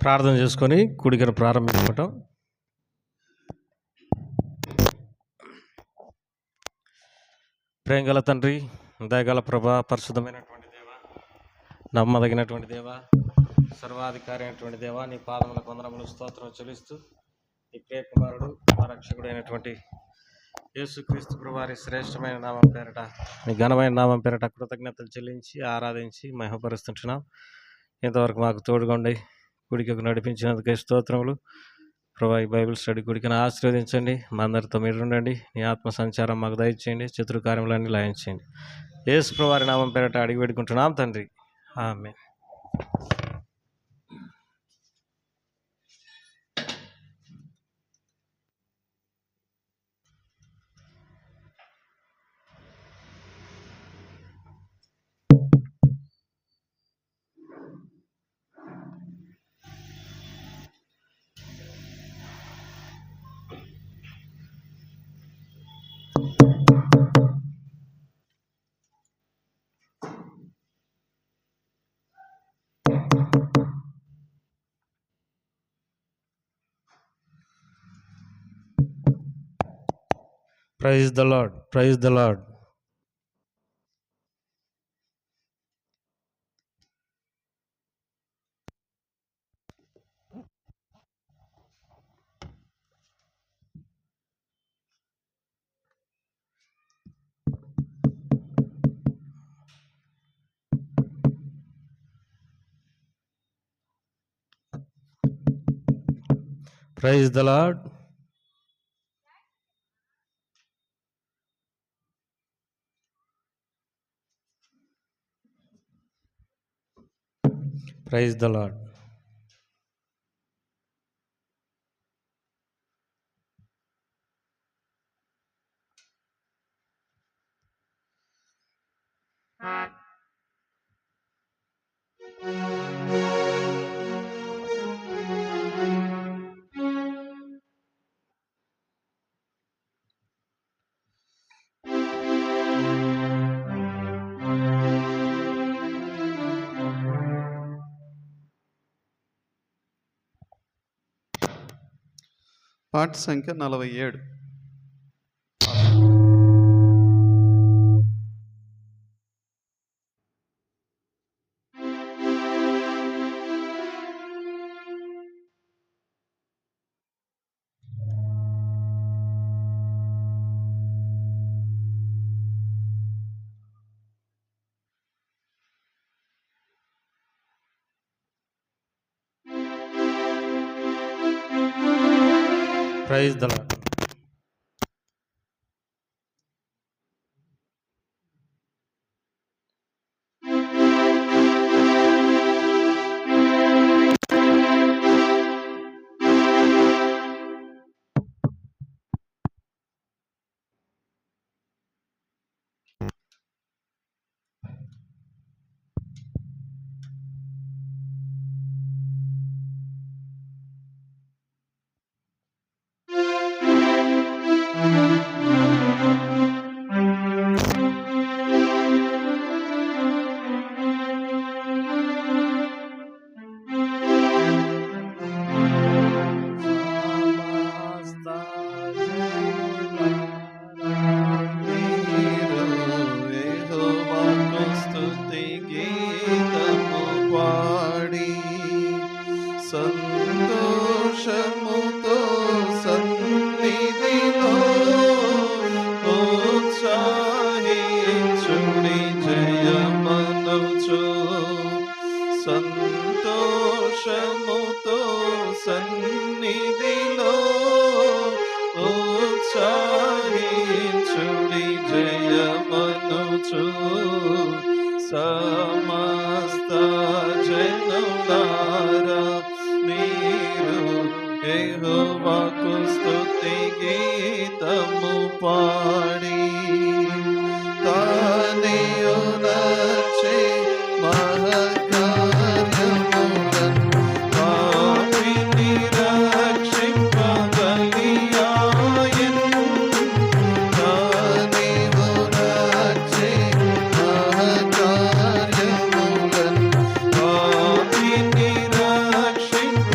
ప్రార్థన చేసుకొని కూడికను ప్రారంభించుకోవటం. ప్రేమగల తండ్రి, దయగల ప్రభా, పరిశుద్ధమైనటువంటి దేవ, నమ్మదగినటువంటి దేవ, సర్వాధికారి అయినటువంటి దేవ, నీ పాదములకు వందనములు స్తోత్రం చెల్లిస్తూ నీ ప్రియ కుమారుడు మా రక్షకుడు అయినటువంటి యేసుక్రీస్తు ప్రభువారి శ్రేష్టమైన నామం పేరట, నీ ఘనమైన నామం పేరట కృతజ్ఞతలు చెల్లించి ఆరాధించి మహిమపరుస్తుంటున్నాం. ఇంతవరకు మాకు తోడుగా ఉండి గుడికి నడిపించినందుకే స్తోత్రములు ప్రభా. ఈ బైబిల్ స్టడీ గుడికిని ఆశీర్వదించండి, మా అందరితో మీరు ఉండండి, నీ ఆత్మ సంచారం మాకు దయచేయండి, శత్రు కార్యములన్నీ లయించండి. యేసు ప్రభువారి నామం పేరట అడిగి పెట్టుకుంటున్నాం తండ్రి, amen. Praise the Lord, praise the Lord. Praise the Lord. Praise the Lord. పాట సంఖ్య 47. Praise the Lord. సంతోషముతో సన్నిధిలో ఉత్సాహించుడి జయమనుచు, సంతోషముతో సన్నిధిలో ఉత్సాహించుడి జయమనుచు, సమస్త జనులారా మీరు యెహోవాకు స్తుతి గీతము పాడి, తానేయునచే మహత్కార్యములను పాపిని రక్షింపగలిగాయెను, తానేయునచే మహత్కార్యములను పాపిని రక్షింప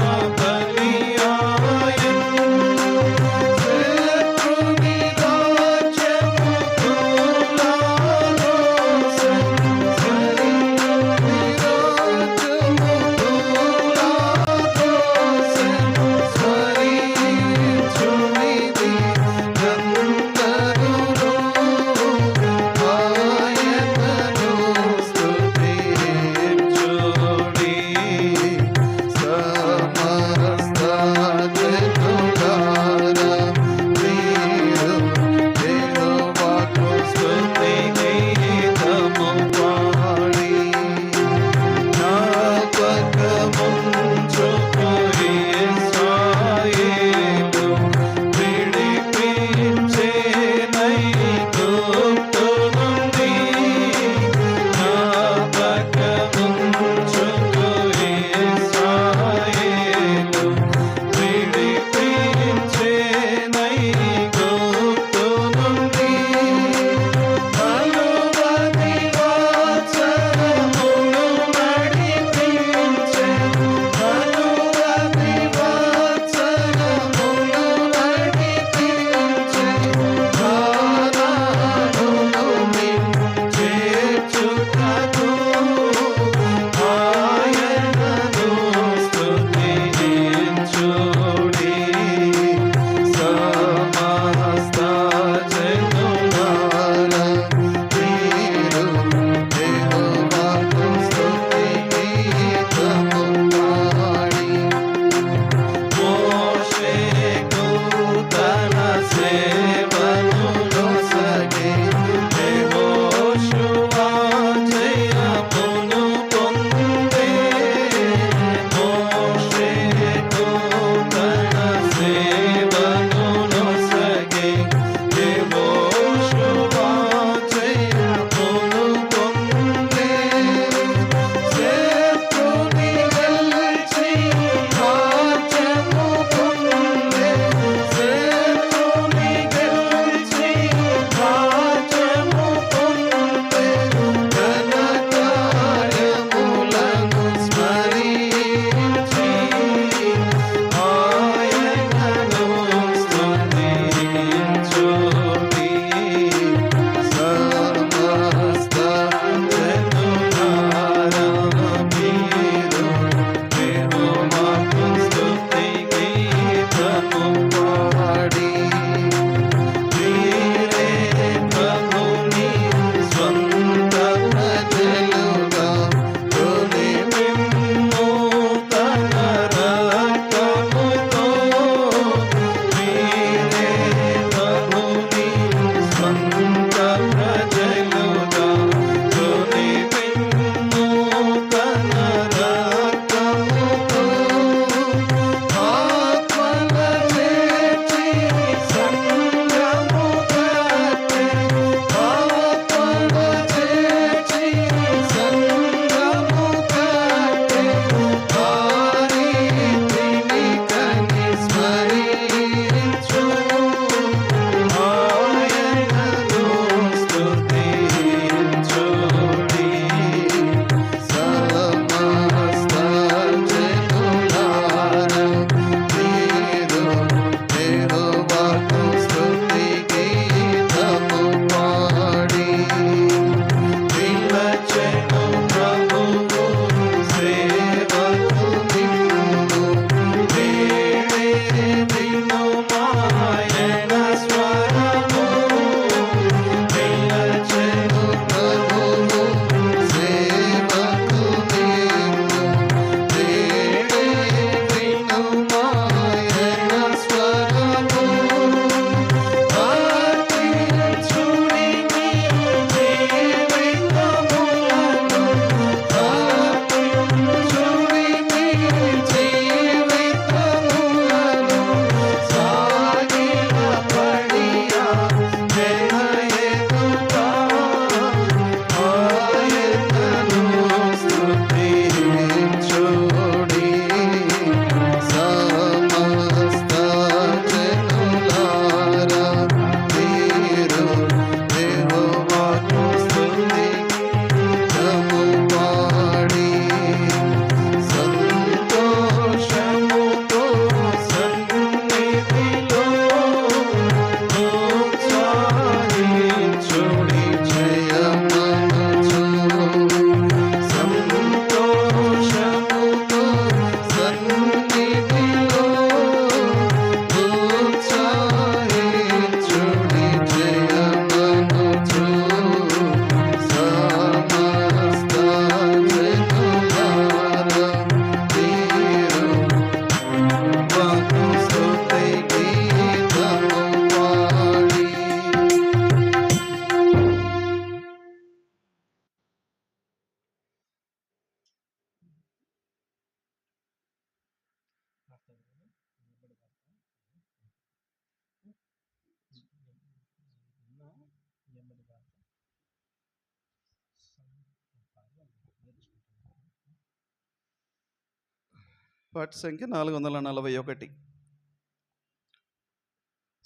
పాఠ సంఖ్య 441.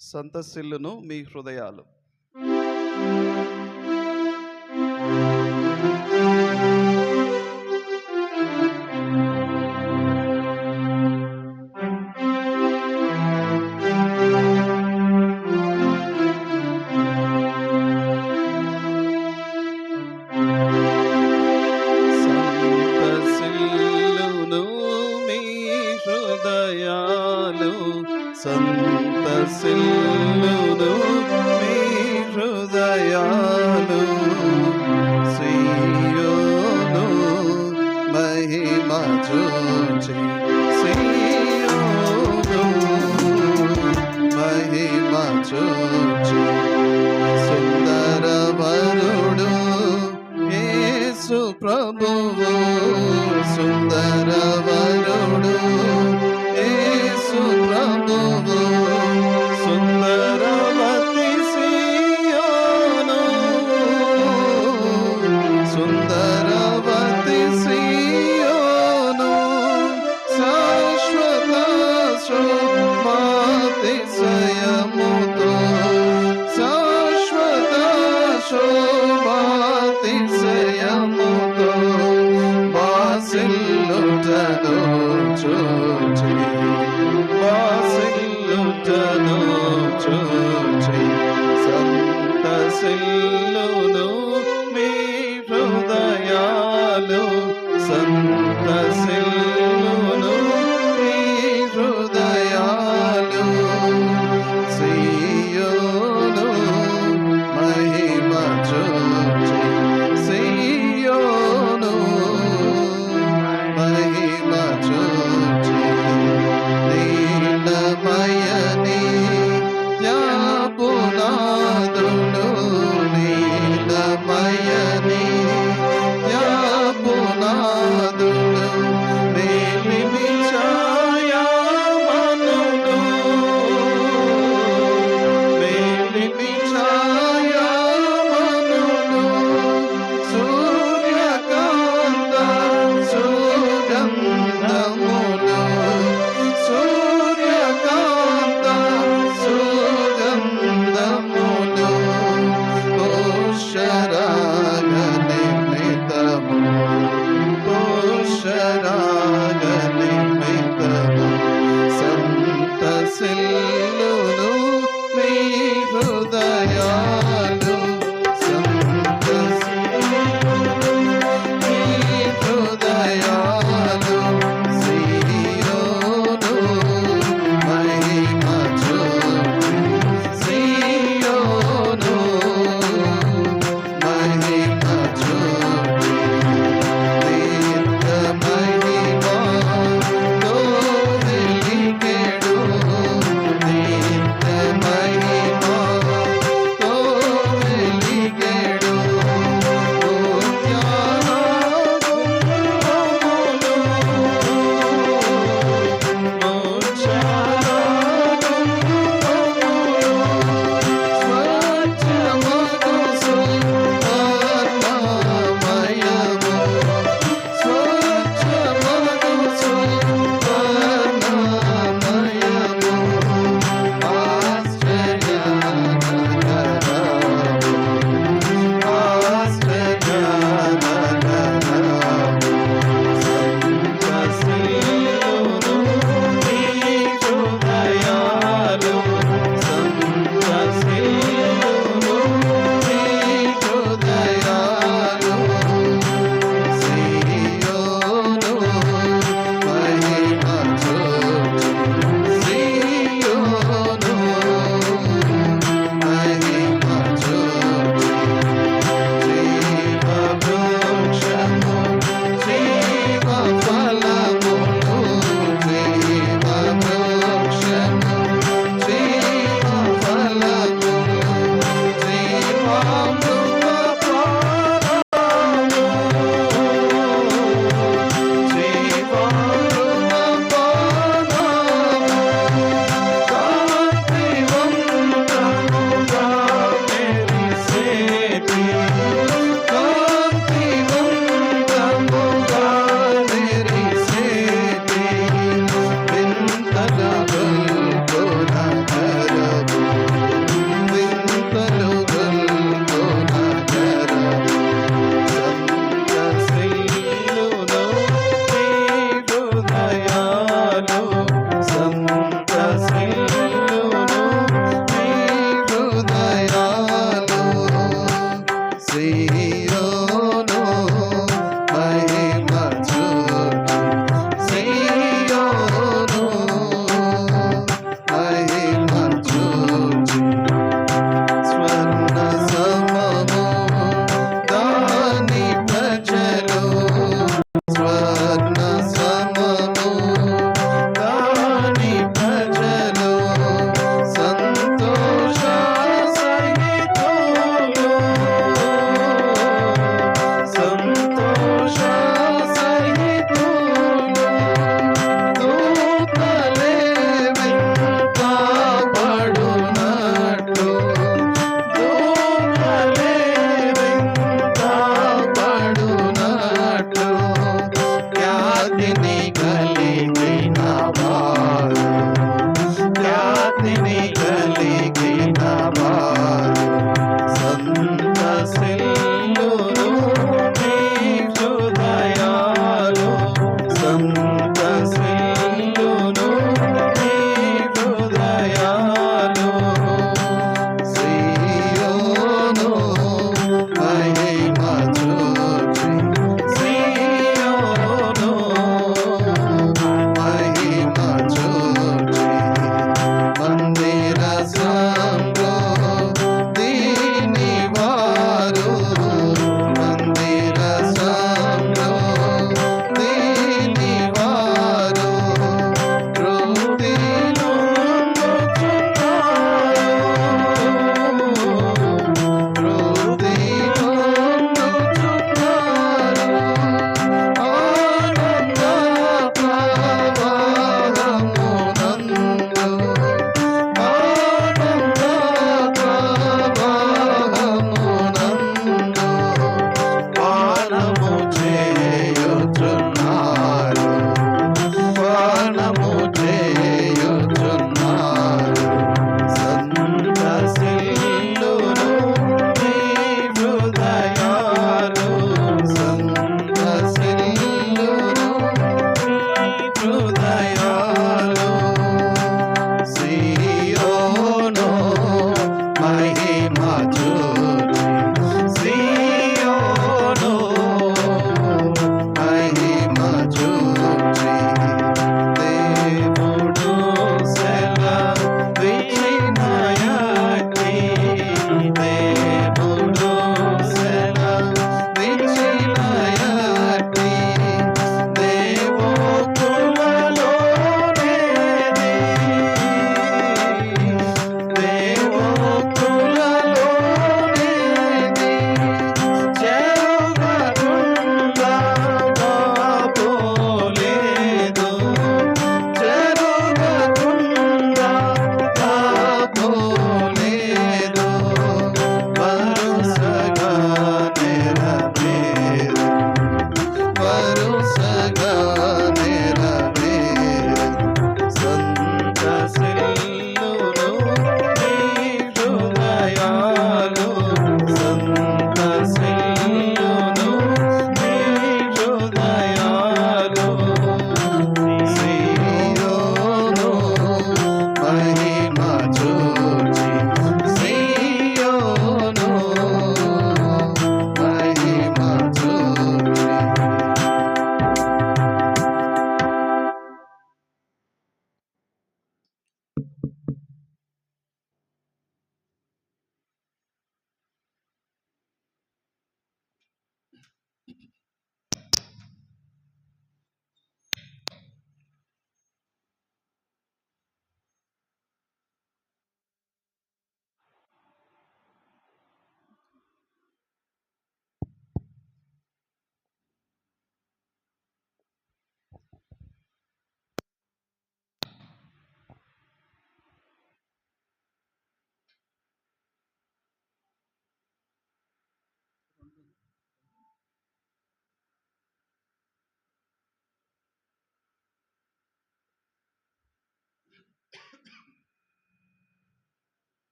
సంతసిల్లును మీ హృదయాలు. సంతసిల్లును మీ హృదయాలు, సీయోను మహిమ చూచి, సీయోను మహిమ చూచి, సుందర వరుడు యేసు ప్రభువు, సుందర వరుడు యేసు ప్రభువు, సుందరవతి సీయోను, సుందరవతి సీయోను, శాశ్వత శోభాతిశయముతో, శాశ్వత శోభాతిశయముతో బాసిల్లుటను చూచి, బాసిల్లుటను చూచి, సంతసిల్లును మీ హృదయాలు, సంతసిల్లును మీ హృదయాలు, సీయోను మహిమ చూచి, సీయోను మహిమ చూచి, నీలమయని త్యాపునాదుడు, నీలమయని త్యాపునాదుడు,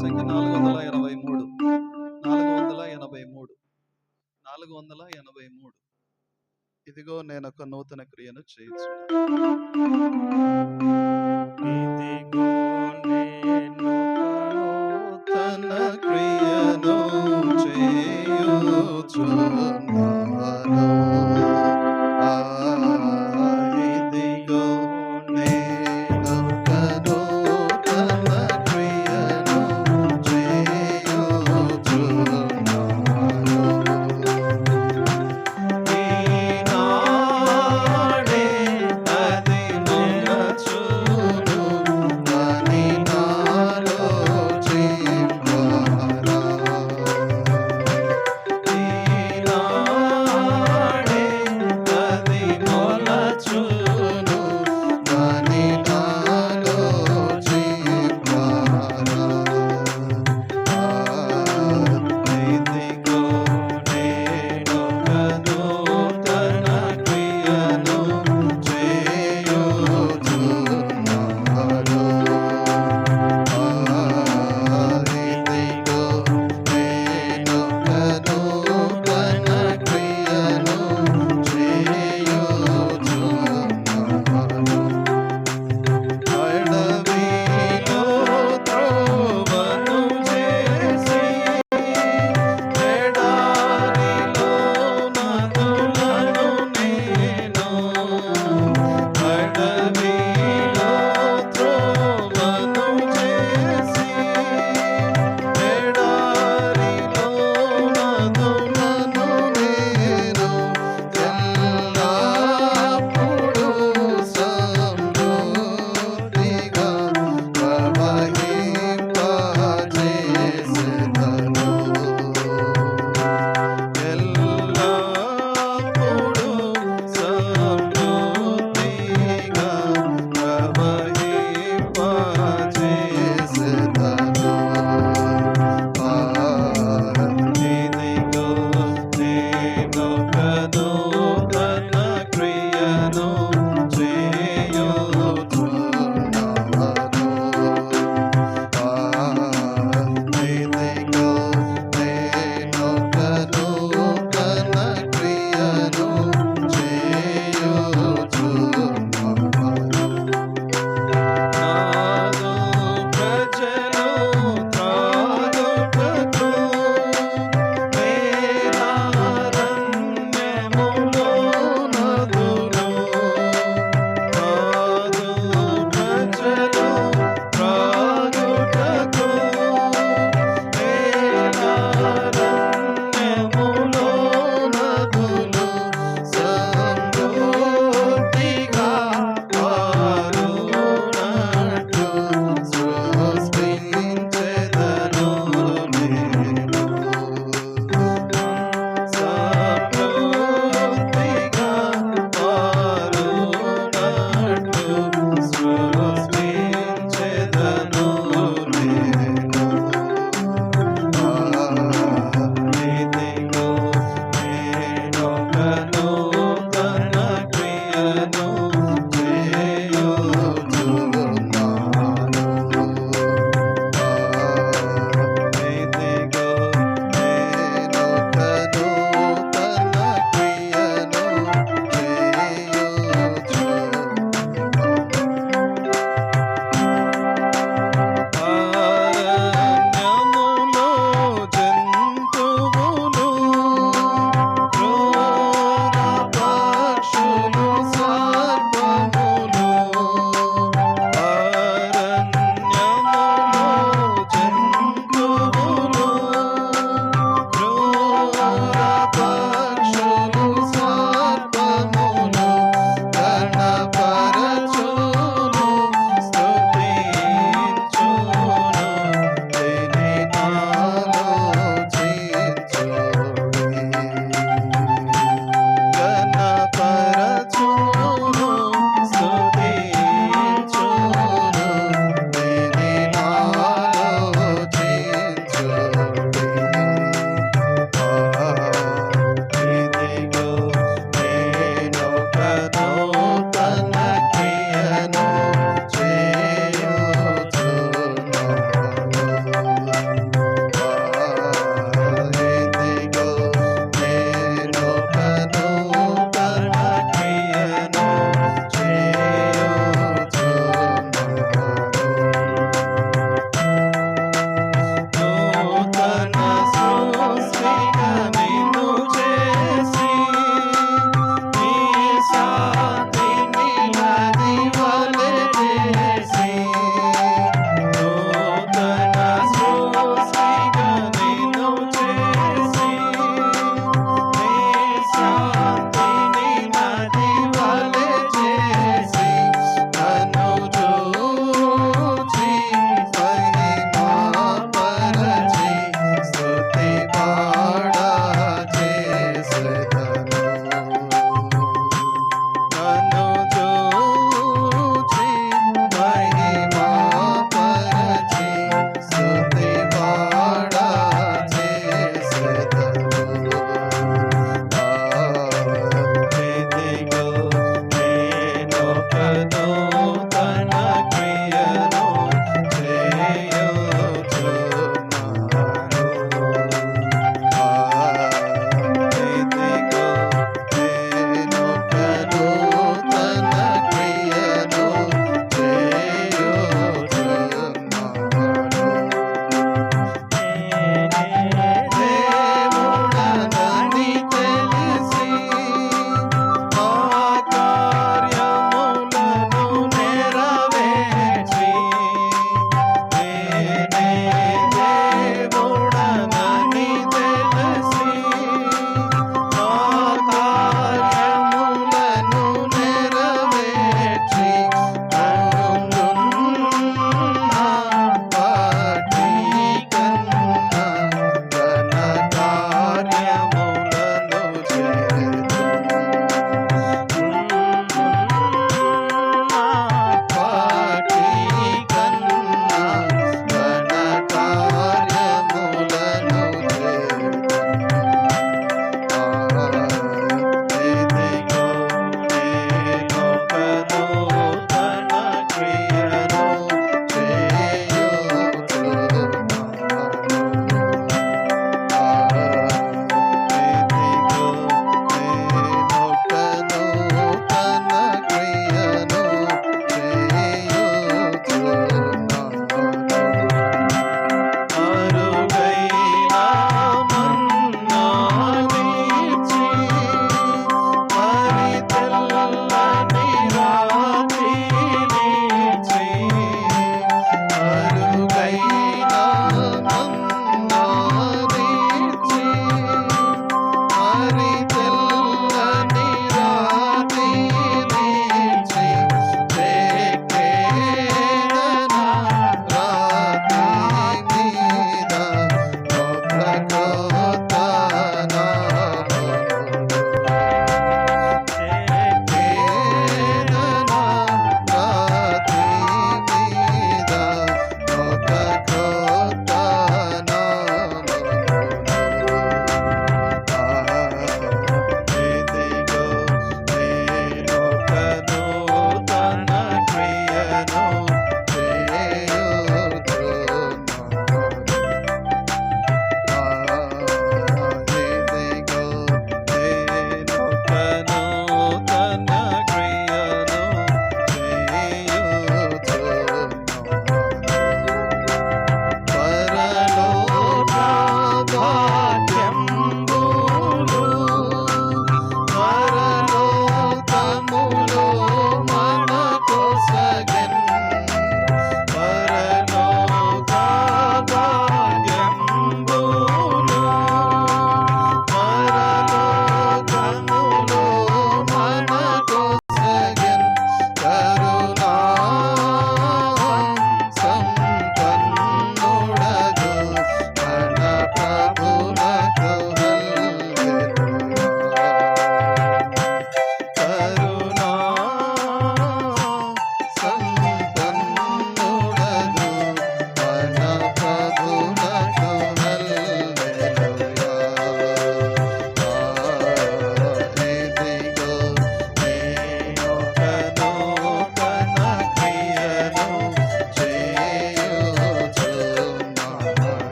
సంఖ్య 483. 483. ఇదిగో నేను ఒక నూతన క్రియను చేయుచున్నాను. ఇదిగో నేను తన క్రియను చేయుచున్నాను. ఆ, ఇదిగో నేను నూతన క్రియను చేయుచున్నాను. ఈనాడే అది నిలచును అని నాలో చింపారా. ఈనాడే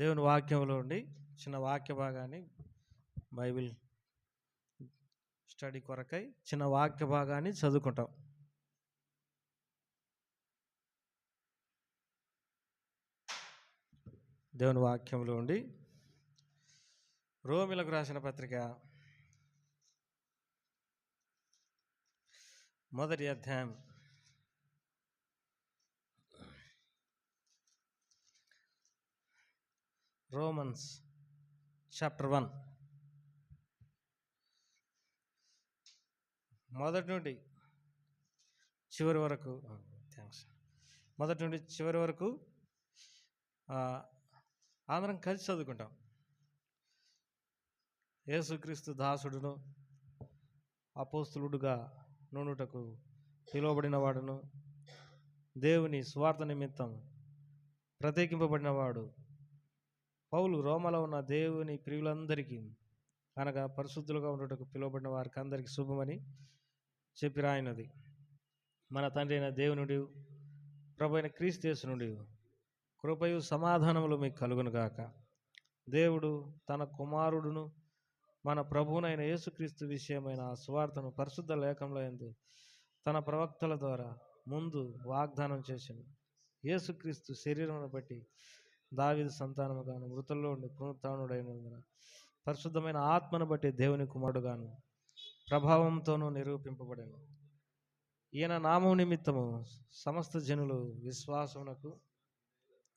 దేవుని వాక్యంలో ఉండి చిన్న వాక్య భాగాన్ని బైబిల్ స్టడీ కొరకై చిన్న వాక్య భాగాన్ని చదువుకుంటాం. దేవుని వాక్యంలో ఉండి రోమిలకు రాసిన పత్రిక 1వ అధ్యాయం రోమన్స్ చాప్టర్ 1 మొదటి నుండి చివరి వరకు మొదటి నుండి చివరి వరకు అందరం కలిసి చదువుకుంటాం. యేసుక్రీస్తు దాసుడును అపోస్తులుడుగా నుండుటకు పిలువబడిన వాడును, దేవుని స్వార్థ నిమిత్తం ప్రత్యేకింపబడినవాడు పౌలు రోమలో ఉన్న దేవుని ప్రియులందరికీ అనగా పరిశుద్ధులుగా ఉండటకు పిలువబడిన వారికి అందరికీ శుభమని చెప్పి రాయినది. మన తండ్రి అయిన దేవునుడి ప్రభు అయిన క్రీస్తు యేసు నుండి కృపయు సమాధానములు మీకు కలుగును గాక. దేవుడు తన కుమారుడును మన ప్రభువునైన యేసుక్రీస్తు విషయమైన ఆ సువార్తను పరిశుద్ధ లేఖంలో యందు తన ప్రవక్తల ద్వారా ముందు వాగ్దానం చేసింది. యేసుక్రీస్తు శరీరమును బట్టి దావీదు సంతానముగాను మృతుల్లో ఉండి పునరుత్థానుడైనందున పరిశుద్ధమైన ఆత్మను బట్టి దేవుని కుమారుడుగాను ప్రభావంతోనూ నిరూపింపబడెను. ఈయన నామం నిమిత్తము సమస్త జనులు విశ్వాసమునకు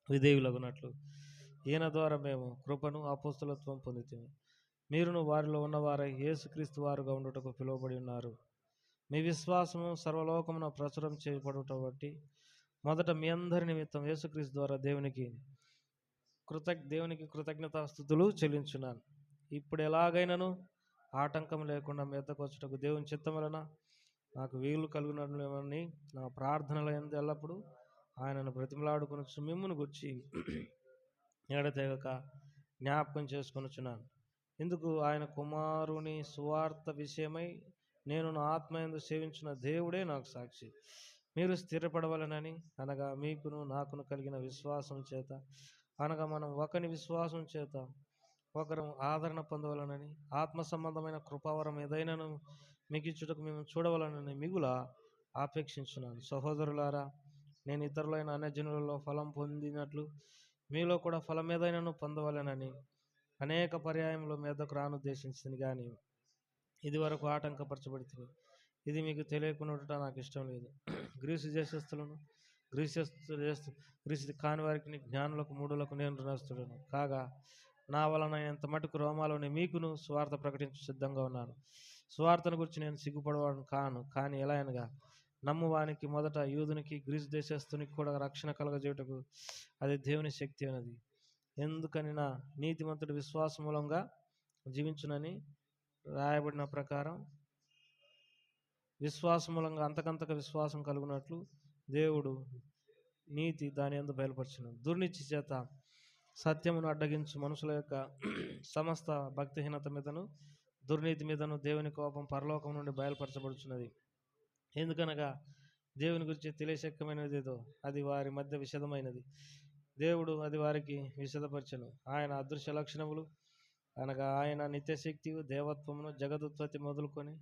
విధేయులగునట్లు ఈయన ద్వారా మేము కృపను అపోస్తలత్వం పొందితిమి. మీరును వారిలో ఉన్నవారై యేసుక్రీస్తు వారుగా ఉండుటకు పిలువబడి ఉన్నారు. మీ విశ్వాసము సర్వలోకమున ప్రచురం చేయబడుట బట్టి మొదట మీ అందరి నిమిత్తం యేసుక్రీస్తు ద్వారా దేవునికి కృతజ్ఞతాస్తుతులు చెల్లించున్నాను. ఇప్పుడు ఎలాగైనాను ఆటంకం లేకుండా మీ వద్దకు వచ్చుటకు దేవుని చిత్తం వలన నాకు వీలు కలుగునని నా ప్రార్థనల యందు ఎల్లప్పుడూ ఆయనను బ్రతిమలాడుకొనుచు మిమ్మును గుర్చి ఎడతెగక జ్ఞాపకం చేసుకొనుచున్నాను. ఇందుకు ఆయన కుమారుని సువార్త విషయమై నేను నా ఆత్మయందు సేవించిన దేవుడే నాకు సాక్షి. మీరు స్థిరపడవలనని, అనగా మీకును నాకును కలిగిన విశ్వాసం చేత, అనగా మనం ఒకని విశ్వాసం చేత ఒకరు ఆదరణ పొందవలనని, ఆత్మ సంబంధమైన కృపావరం ఏదైనాను మీకు ఇచ్చుటకు మేము చూడవలనని మిగుల ఆపేక్షించున్నాను. సహోదరులారా, నేను ఇతరులైన అన్యజనులలో ఫలం పొందినట్లు మీలో కూడా ఫలం ఏదైనాను పొందవలనని అనేక పర్యాయములు మీదకు రానుద్దేశించింది, కానీ ఇది వరకు ఆటంకపరచబడుతుంది. ఇది మీకు తెలియకుండా నాకు ఇష్టం లేదు. గ్రీసు దేశస్థులను గ్రీసు కాని వారికి జ్ఞానులకు మూఢులకు నేను రుణస్తుడను కాగా, నా వలన ఎంత మటుకు రోమాలోని మీకును స్వార్థ ప్రకటించు సిద్ధంగా ఉన్నాను. స్వార్థను గురించి నేను సిగ్గుపడవాడు కాను, కానీ ఎలా అనగా నమ్మువానికి మొదట యూదునికి గ్రీసు దేశస్తునికి కూడా రక్షణ కలగజేయుటకు అది దేవుని శక్తి అన్నది. ఎందుకని నా నీతిమంతుడు విశ్వాస మూలంగా జీవించునని రాయబడిన ప్రకారం విశ్వాస మూలంగా అంతకంతక విశ్వాసం కలుగునట్లు దేవుడు నీతి దాని యందు బయలుపరచును. దుర్నీతి చేత సత్యమును అడ్డగించు మనుషుల యొక్క సమస్త భక్తిహీనత మీదను దుర్నీతి మీదను దేవుని కోపం పరలోకం నుండి బయలుపరచబడుచున్నది. ఎందుకనగా దేవుని గురించి తెలియశక్యమైనది ఏదో అది వారి మధ్య విషదమైనది. దేవుడు అది వారికి విశదపరచను. ఆయన అదృశ్య లక్షణములు అనగా ఆయన నిత్యశక్తి దేవత్వమును జగదుత్పత్తి మొదలుకొని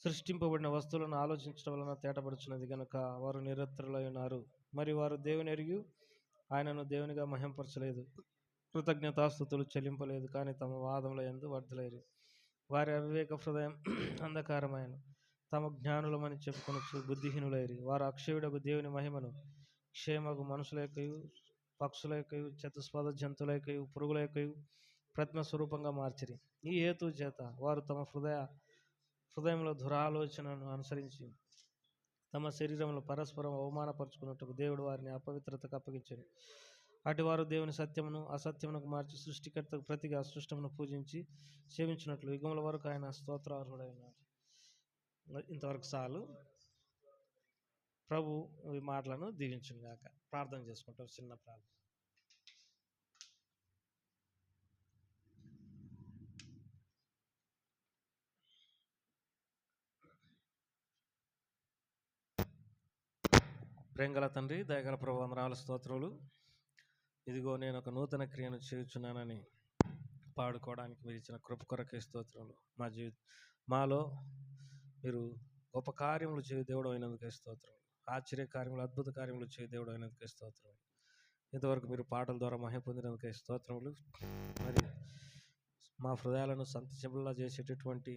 సృష్టింపబడిన వస్తువులను ఆలోచించడం వలన తేటపడుచున్నది కనుక వారు నిరత్రులై ఉన్నారు. మరి వారు దేవుని ఎరిగి ఆయనను దేవునిగా మహింపరచలేదు, కృతజ్ఞతాస్తుతులు చెల్లింపలేదు, కానీ తమ వాదముల యందు వర్ధలేరు. వారి అవివేక హృదయం అంధకారమైన తమ జ్ఞానులమని చెప్పుకొనొచ్చు బుద్ధిహీనులైరి. వారు అక్షయుడకు దేవుని మహిమను క్షేమగు మనుషుల యొక్కయు పక్షుల యొక్కయు చతుస్పద జంతువుల యొక్కయు పురుగుల యొక్కయు ప్రతిమ స్వరూపంగా మార్చిరి. ఈ హేతు చేత వారు తమ హృదయంలో దురాలోచనను అనుసరించి తమ శరీరంలో పరస్పరం అవమానపరుచుకున్నట్టుకు దేవుడు వారిని అపవిత్రతకు అప్పగించారు. అటు వారు దేవుని సత్యమును అసత్యమునకు మార్చి సృష్టికర్తకు ప్రతిగా సృష్టమును పూజించి సేవించినట్లు యుగముల వరకు ఆయన స్తోత్రార్హుడైనాడు. ఇంతవరకు చాలు. ప్రభు ఈ మాటలను దీవించును గాక. ప్రార్థన చేసుకుంటాం. చిన్న ప్రార్థన. ప్రేంగల తండ్రి, దయగల ప్రభు, వందనాలు, స్తోత్రములు. ఇదిగో నేను ఒక నూతన క్రియను చేయుచున్నానని పాడుకోవడానికి మీరు ఇచ్చిన కృప కొరకే స్తోత్రములు. మాలో మీరు గొప్ప కార్యములు చేయ దేవుడు అయినందుకే స్తోత్రములు. ఆశ్చర్య కార్యములు, అద్భుత కార్యములు చేయ దేవుడు అయినందుకే స్తోత్రములు. ఇంతవరకు మీరు పాటల ద్వారా మహిమ పొందినందుకే స్తోత్రములు. మరి మా హృదయాలను సంతసింపలా చేసేటటువంటి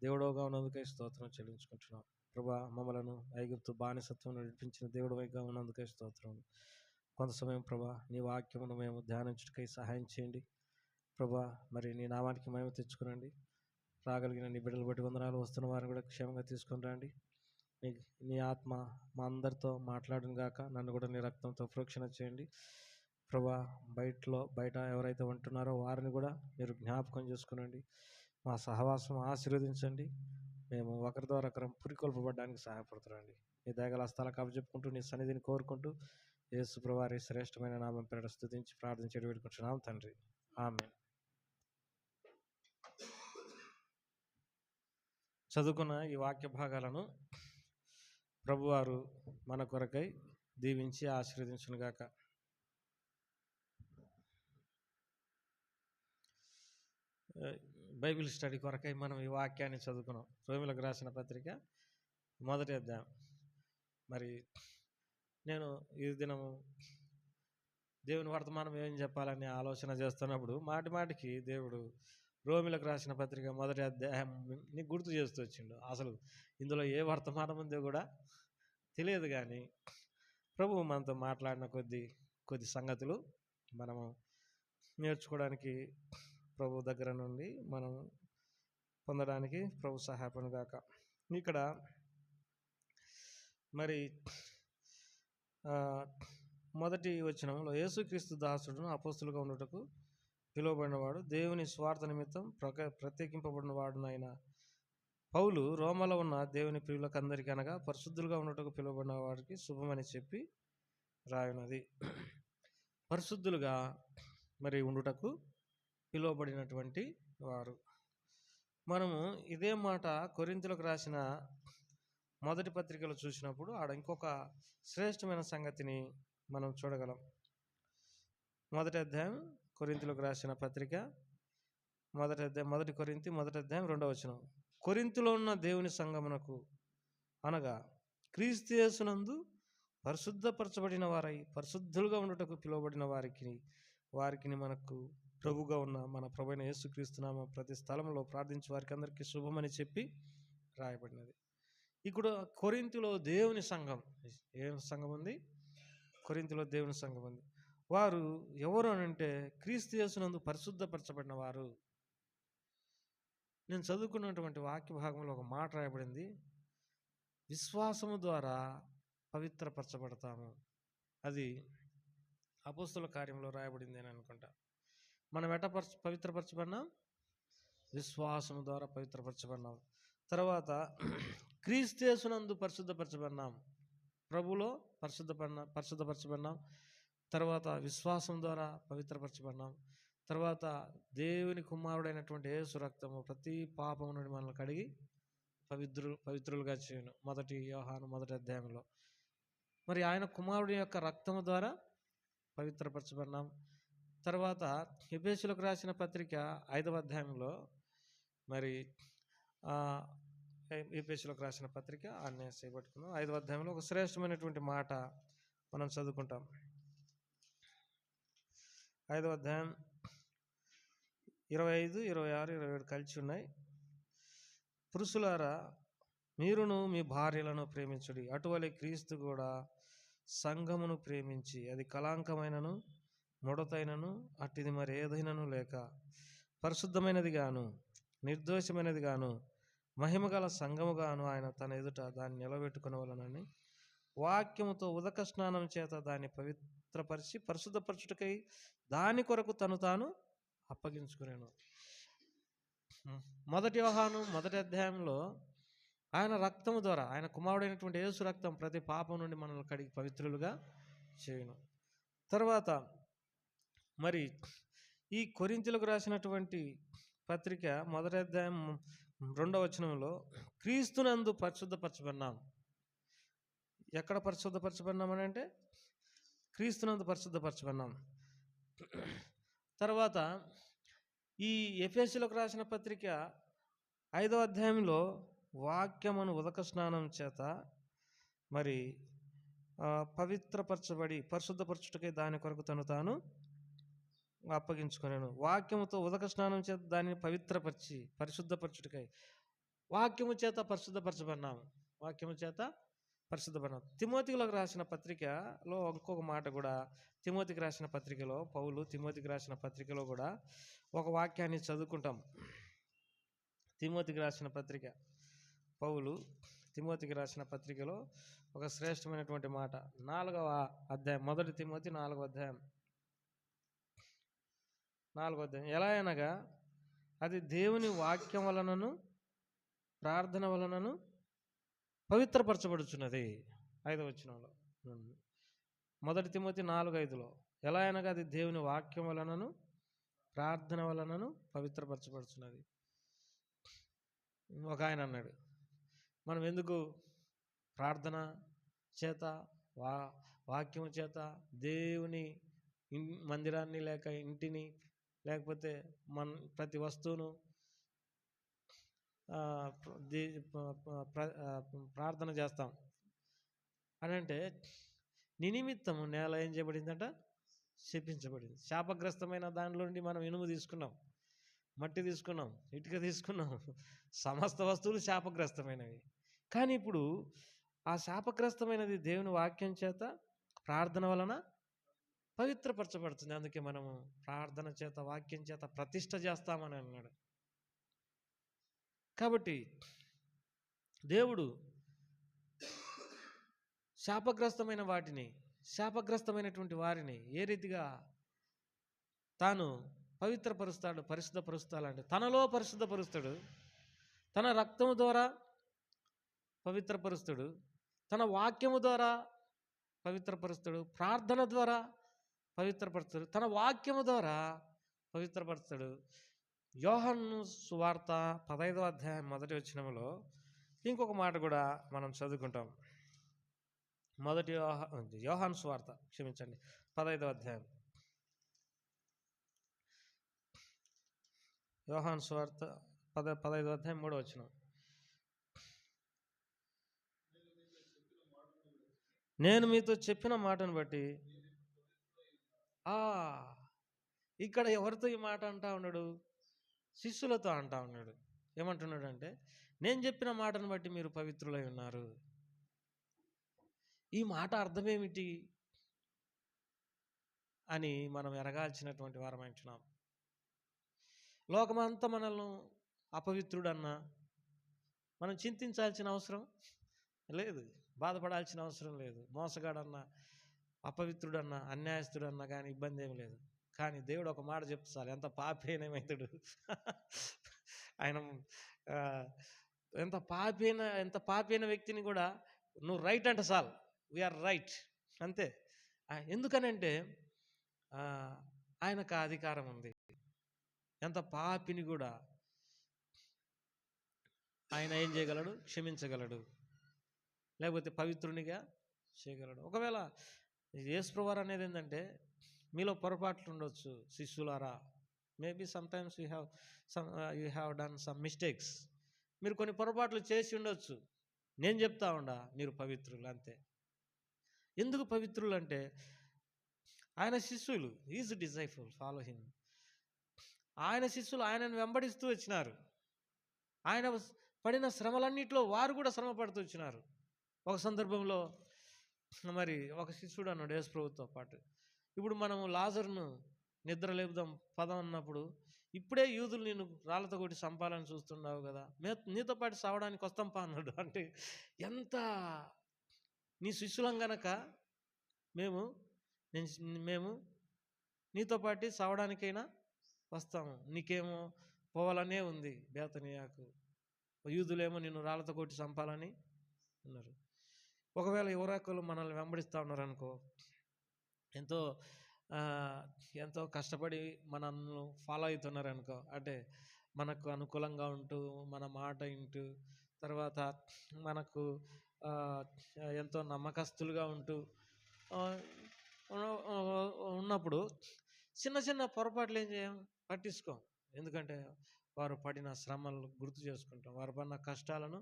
దేవుడవుగా ఉన్నందుకే స్తోత్రం చెల్లించుకుంటున్నాం. ప్రభా, మమ్మలను ఐగుప్తు బానిసత్వం నడిపించిన దేవుడిగా ఉన్నందుకే స్తోత్రం. కొంత సమయం ప్రభా నీ వాక్యమును మేము ధ్యానించుటకై సహాయం చేయండి. ప్రభా, మరి నీ నామానికి మహిమ తెచ్చుకునండి. రాగలిగిన నీ బిడ్డలు బట్టి వందనాలు. వస్తున్న వారిని కూడా క్షేమంగా తీసుకుని రండి. నీ ఆత్మ మా అందరితో మాట్లాడును గాక. నన్ను కూడా నీ రక్తంతో ప్రోక్షణ చేయండి. ప్రభా, బయట ఎవరైతే ఉంటున్నారో వారిని కూడా మీరు జ్ఞాపకం చేసుకునండి. మా సహవాసం ఆశీర్వదించండి. మేము ఒకరి ద్వారా ఒకరం పురికొల్పబడడానికి సహాయపడుతున్నాండి. నీ దయగల స్థలానికి అప్పచెప్పుకుంటూ నీ సన్నిధిని కోరుకుంటూ యేసు ప్రభువారి శ్రేష్టమైన నామం పేరిట స్తుతించి ప్రార్థించి వేడుకుంటున్నాం తండ్రి. ఆమేన్. చదువుకున్న ఈ వాక్య భాగాలను ప్రభువారు మన కొరకై దీవించి ఆశీర్వదించునుగాక. బైబిల్ స్టడీ కొరకై మనం ఈ వాక్యాన్ని చదువుకున్నాం. రోమీయులకు రాసిన పత్రిక 1వ అధ్యాయం. మరి నేను ఈ దినము దేవుని వర్తమానం ఏం చెప్పాలని ఆలోచన చేస్తున్నప్పుడు మాటికి దేవుడు రోమీయులకు రాసిన పత్రిక 1వ అధ్యాయాన్ని గుర్తు చేస్తూ వచ్చిండు. అసలు ఇందులో ఏ వర్తమానం ఉందో కూడా తెలియదు, కానీ ప్రభువు మనతో మాట్లాడిన కొద్ది సంగతులు మనము నేర్చుకోవడానికి, ప్రభు దగ్గర నుండి మనం పొందడానికి ప్రభు సహాయపడును గాక. ఇక్కడ మరి మొదటి వచనంలో యేసుక్రీస్తు దాసుడును అపోస్తులుగా ఉండుటకు పిలువబడినవాడు, దేవుని స్వార్థ నిమిత్తం ప్రత్యేకింపబడిన వాడునైన పౌలు రోమలో ఉన్న దేవుని ప్రియులకు అందరికీ అనగా పరిశుద్ధులుగా ఉండటకు పిలువబడిన వారికి శుభమని చెప్పి రాయున్నది. పరిశుద్ధులుగా మరి ఉండుటకు పిలువబడినటువంటి వారు. మనము ఇదే మాట కొరింథీయులకు రాసిన మొదటి పత్రికలో చూసినప్పుడు ఆడ ఇంకొక శ్రేష్టమైన సంగతిని మనం చూడగలం. 1వ అధ్యాయం కొరింథీయులకు రాసిన పత్రిక 1 కొరింథీ 1వ అధ్యాయం 2వ వచనం. కొరింథీలో ఉన్న దేవుని సంఘమునకు అనగా క్రీస్తు యేసునందు పరిశుద్ధపరచబడిన వారై పరిశుద్ధులుగా ఉండుటకు పిలువబడిన వారికి మనకు ప్రభుగా ఉన్న మన ప్రభువైన యేసుక్రీస్తు నామమున ప్రతి స్థలంలో ప్రార్థించే వారికి అందరికీ శుభమని చెప్పి రాయబడినది. ఇక్కడ కొరింథీలో దేవుని సంఘం, ఏ సంఘం ఉంది? కొరింథీలో దేవుని సంఘం ఉంది. వారు ఎవరు అని అంటే క్రీస్తు యేసునందు పరిశుద్ధపరచబడిన వారు. నేను చదువుకున్నటువంటి వాక్య భాగంలో ఒక మాట రాయబడింది, విశ్వాసము ద్వారా పవిత్రపరచబడతాము. అది అపోస్తుల కార్యంలో రాయబడింది అని అనుకుంటా. మనం పవిత్రపరచబడినాం? విశ్వాసము ద్వారా పవిత్రపరచబడినాం. తర్వాత క్రీస్తు యేసునందు పరిశుద్ధపరచబడినాం, ప్రభులో పరిశుద్ధపరచబడినాం. తర్వాత విశ్వాసం ద్వారా పవిత్రపరచబడినాం. తర్వాత దేవుని కుమారుడైనటువంటి యేసు రక్తము ప్రతి పాపము నుండి మనల్ని కడిగి పవిత్రులుగా చేయను. 1 యోహాను 1వ అధ్యాయంలో మరి ఆయన కుమారుడి యొక్క రక్తము ద్వారా పవిత్రపరచబడినాం. తర్వాత ఎఫెసీయులకు రాసిన పత్రిక 5వ అధ్యాయంలో మరి ఎఫెసీయులకు రాసిన పత్రిక అన్నీ చేయబట్టుకున్నాం. 5వ అధ్యాయంలో ఒక శ్రేష్టమైనటువంటి మాట మనం చదువుకుంటాం. 5వ అధ్యాయం 25, 26, 27 కలిసి ఉన్నాయి. పురుషులారా, మీరును మీ భార్యలను ప్రేమించుడి, అటువలే క్రీస్తు కూడా సంఘమును ప్రేమించి అది కళంకమైనను ముడతైనను అట్టిది మరి ఏదైనాను లేక పరిశుద్ధమైనది గాను నిర్దోషమైనది గాను మహిమగల సంఘముగాను ఆయన తన ఎదుట దాన్ని నిలబెట్టుకునవలనని వాక్యముతో ఉదక స్నానం చేత దాన్ని పవిత్రపరిచి పరిశుద్ధపరచుటకై దాని కొరకు తాను అప్పగించుకునేను. 1 యోహాను 1వ అధ్యాయంలో ఆయన రక్తము ద్వారా, ఆయన కుమారుడైనటువంటి యేసు రక్తం ప్రతి పాపం నుండి మనల్ని కడిగి పవిత్రులుగా చేయను. తర్వాత మరి ఈ కొరింథీయులకు రాసినటువంటి పత్రిక 1వ అధ్యాయం 2వ వచనంలో క్రీస్తునందు పరిశుద్ధపరచబడినాం. ఎక్కడ పరిశుద్ధపరచబడినామని అంటే క్రీస్తునందు పరిశుద్ధపరచబడినాం. తర్వాత ఈ ఎఫెసీయులకు రాసిన పత్రిక 5వ అధ్యాయంలో వాక్యమును ఉదక స్నానం చేత మరి పవిత్రపరచబడి పరిశుద్ధపరచుటకై దాని కొరకు తను తాను అప్పగించుకున్నాను. వాక్యముతో ఉదక స్నానం చేత దానిని పవిత్రపరిచి పరిశుద్ధపరచుటకై వాక్యము చేత పరిశుద్ధపరచబడినాము. వాక్యము చేత పరిశుద్ధపడినాము. తిమోతిలకు రాసిన పత్రికలో ఇంకొక మాట కూడా, తిమోతికి రాసిన పత్రికలో పౌలు తిమోతికి రాసిన పత్రికలో కూడా ఒక వాక్యాన్ని చదువుకుంటాం. తిమోతికి రాసిన పత్రిక, పౌలు తిమోతికి రాసిన పత్రికలో ఒక శ్రేష్టమైనటువంటి మాట, 4వ అధ్యాయం, 1 తిమోతి 4వ అధ్యాయం. ఎలా అనగా అది దేవుని వాక్యం వలనను ప్రార్థన వలనను పవిత్రపరచబడుచున్నది. 5వ వచనంలో 1 తిమోతి 4:5లో ఎలా అనగా అది దేవుని వాక్యం వలనను ప్రార్థన వలనను పవిత్రపరచబడుచున్నది. ఒక ఆయన అన్నాడు, మనం ఎందుకు ప్రార్థన చేత వాక్యం చేత దేవుని మందిరాన్ని లేక ఇంటిని లేకపోతే ప్రతి వస్తువును ప్రార్థన చేస్తాం అని అంటే, నీ నిమిత్తము నేల ఏం చేయబడిందంట? శపించబడింది. శాపగ్రస్తమైన దానిలో నుండి మనం ఇనుము తీసుకున్నాం, మట్టి తీసుకున్నాం, ఇటుక తీసుకున్నాం, సమస్త వస్తువులు శాపగ్రస్తమైనవి. కానీ ఇప్పుడు ఆ శాపగ్రస్తమైనది దేవుని వాక్యం చేత ప్రార్థన వలన పవిత్రపరచబడుతుంది. అందుకే మనము ప్రార్థన చేత వాక్యం చేత ప్రతిష్ఠ చేస్తామని అన్నాడు. కాబట్టి దేవుడు శాపగ్రస్తమైనటువంటి వారిని ఏ రీతిగా తాను పవిత్రపరుస్తాడు, పరిశుద్ధపరుస్తాడంటే తనలో పరిశుద్ధపరుస్తాడు, తన రక్తము ద్వారా పవిత్రపరుస్తాడు, తన వాక్యము ద్వారా పవిత్రపరుస్తాడు, ప్రార్థన ద్వారా పవిత్రపరుస్తాడు, తన వాక్యము ద్వారా పవిత్రపరుస్తాడు. యోహాను సువార్త 15వ అధ్యాయం 1వ వచనంలో ఇంకొక మాట కూడా మనం చదువుకుంటాం. యోహాను సువార్త 15వ అధ్యాయం, యోహాను సువార్త 15వ అధ్యాయం 3వ వచనం. నేను మీతో చెప్పిన మాటను బట్టి. ఇక్కడ ఎవరితో ఈ మాట అంటా ఉన్నాడు? శిష్యులతో అంటా ఉన్నాడు. ఏమంటున్నాడు అంటే, నేను చెప్పిన మాటను బట్టి మీరు పవిత్రులై ఉన్నారు. ఈ మాట అర్థమేమిటి అని మనం ఎరగాల్సినటువంటి వారం అంటున్నాం. లోకమంతా మనల్ని అపవిత్రుడన్నా మనం చింతించాల్సిన అవసరం లేదు, బాధపడాల్సిన అవసరం లేదు. మోసగాడన్నా, అపవిత్రుడన్నా, అన్యాయస్తుడన్నా కానీ ఇబ్బంది ఏమి లేదు. కానీ దేవుడు ఒక మాట చెప్తారు, ఎంత పాపైనమైతుడు ఆయన ఎంత పాపైన వ్యక్తిని కూడా నువ్వు రైట్ అంటే చాలు, వీఆర్ రైట్ అంతే. ఎందుకనంటే ఆయనకు అధికారం ఉంది. ఎంత పాపిని కూడా ఆయన ఏం చేయగలడు? క్షమించగలడు, లేకపోతే పవిత్రునిగా చేయగలడు. ఒకవేళ యేసుప్రభువారు అనేది ఏంటంటే, మీలో పొరపాట్లు ఉండొచ్చు శిష్యులారా, maybe sometimes you have done some mistakes. మీరు కొన్ని పొరపాట్లు చేసి ఉండొచ్చు. నేను చెప్తా ఉండా, మీరు పవిత్రులు అంతే. ఎందుకు పవిత్రులు అంటే, ఆయన శిష్యులు, ఈజ్ డిసైపుల్, ఫాలో హిమ్. ఆయన శిష్యులు ఆయనను వెంబడిస్తూ వచ్చినారు. ఆయన పడిన శ్రమలన్నింటిలో వారు కూడా శ్రమ పడుతూ వచ్చినారు. ఒక సందర్భంలో మరి ఒక శిష్యుడు అన్నాడు యేసు ప్రభువుతో పాటు, ఇప్పుడు మనము లాజరును నిద్ర లేపుదాం పదం అన్నప్పుడు, ఇప్పుడే యూదులు నేను రాళ్ళతో కొట్టి చంపాలని చూస్తున్నావు కదా, నీతో పాటు సావడానికి వస్తాం పా అన్నాడు. అంటే ఎంత నీ శిష్యులం గనక మేము నీతో పాటు సావడానికైనా వస్తాము, నీకేమో పోవాలనే ఉంది బేతనియాకు, యూదులేమో నిన్ను రాళ్ళతో కొట్టి చంపాలని అన్నారు. ఒకవేళ ఎవరొకరు మనల్ని వెంబడిస్తూ ఉన్నారనుకో, ఎంతో కష్టపడి మనల్ని ఫాలో అవుతున్నారనుకో, అంటే మనకు అనుకూలంగా ఉంటూ, మన మాట వింటూ, తర్వాత మనకు ఎంతో నమ్మకస్తులుగా ఉంటూ ఉన్నప్పుడు చిన్న చిన్న పొరపాట్లు ఏం చేయం, పట్టించుకోం. ఎందుకంటే వారు పడిన శ్రమలను గుర్తు చేసుకుంటాం, వారు పడిన కష్టాలను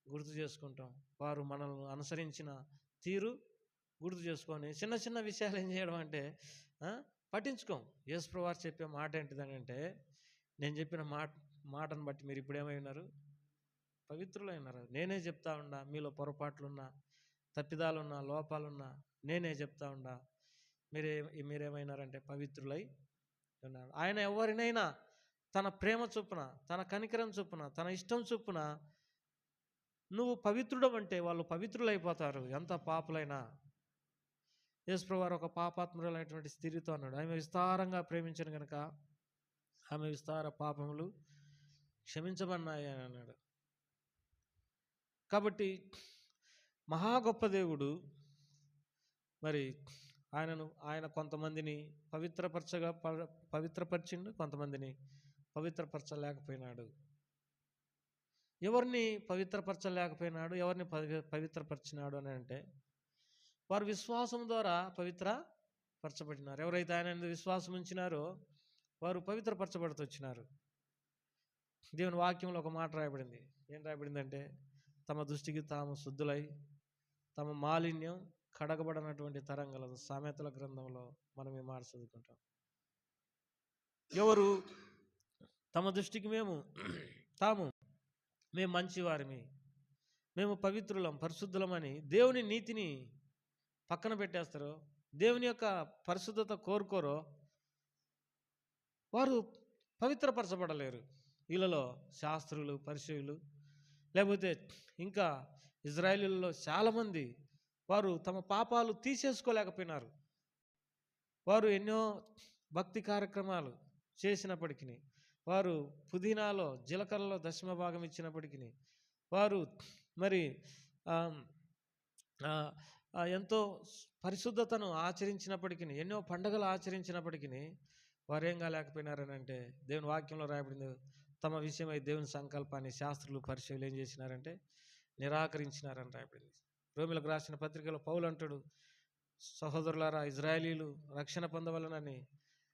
గుర్తు చేసుకుంటాం, వారు మనల్ని అనుసరించిన తీరు గుర్తు చేసుకొని చిన్న చిన్న విషయాలు ఏం చేయడం అంటే పట్టించుకోం. యేసుప్రభువు వారు చెప్పే మాట ఏంటిదని అంటే, నేను చెప్పిన మాటను బట్టి మీరు ఇప్పుడు ఏమై ఉన్నారు, పవిత్రులైనారు. నేనే చెప్తా ఉండా, మీలో పొరపాట్లున్నా, తప్పిదాలున్నా, లోపాలున్నా నేనే చెప్తా ఉండా, మీరేమైనారంటే పవిత్రులై ఉన్నారు. ఆయన ఎవరినైనా తన ప్రేమ చొప్పున, తన కనికరం చొప్పున, తన ఇష్టం చొప్పున నువ్వు పవిత్రుడు అంటే వాళ్ళు పవిత్రులైపోతారు, ఎంత పాపులైనా. యేసుప్రభువు వారు ఒక పాపాత్మురాలైనటువంటి స్త్రీతో అన్నాడు, ఆమె విస్తారంగా ప్రేమించను కనుక ఆమె విస్తార పాపములు క్షమించబడినాయి అని అన్నాడు. కాబట్టి మహా గొప్ప దేవుడు మరి ఆయన కొంతమందిని పవిత్రపరిచిండు, కొంతమందిని పవిత్రపరచలేకపోయినాడు. ఎవరిని పవిత్రపరచలేకపోయినాడు, ఎవరిని పవిత్రపరిచినాడు అని అంటే, వారు విశ్వాసం ద్వారా పవిత్రపరచబడినారు. ఎవరైతే ఆయన విశ్వాసం ఉంచినారో వారు పవిత్రపరచబడుతూ వచ్చినారు. దేవుని వాక్యంలో ఒక మాట రాయబడింది. ఏం రాయబడిందంటే, తమ దృష్టికి తాము శుద్ధులై తమ మాలిన్యం కడగబడినటువంటి తరం గలదు. సామెతల గ్రంథంలో మనం ఈ మాట చదువుకుంటాం. ఎవరు తమ దృష్టికి మేము మంచివారిమి, మేము పవిత్రులం, పరిశుద్ధులమని దేవుని నీతిని పక్కన పెట్టేస్తారో, దేవుని యొక్క పరిశుద్ధత కోరుకోరో, వారు పవిత్రపరచబడలేరు. వీళ్ళలో శాస్త్రులు, పరిసయ్యులు, లేకపోతే ఇంకా ఇజ్రాయేలీలలో చాలామంది వారు తమ పాపాలు తీసేసుకోలేకపోయినారు. వారు ఎన్నో భక్తి కార్యక్రమాలు చేసినప్పటికీ, వారు పుదీనాలో జీలకర్రలో దశమ భాగం ఇచ్చినప్పటికీ, వారు మరి ఎంతో పరిశుద్ధతను ఆచరించినప్పటికీ, ఎన్నో పండుగలు ఆచరించినప్పటికీ వారు ఏం కాలేకపోయినారని అంటే, దేవుని వాక్యంలో రాయబడింది, తమ విషయమై దేవుని సంకల్పాన్ని శాస్త్రులు, పరిసయ్యులు ఏం చేసినారంటే నిరాకరించినారని రాయబడింది. రోమిలకు రాసిన పత్రికలో పౌలు అంటాడు, సహోదరులారా, ఇజ్రాయేలీలు రక్షణ పొందవలనని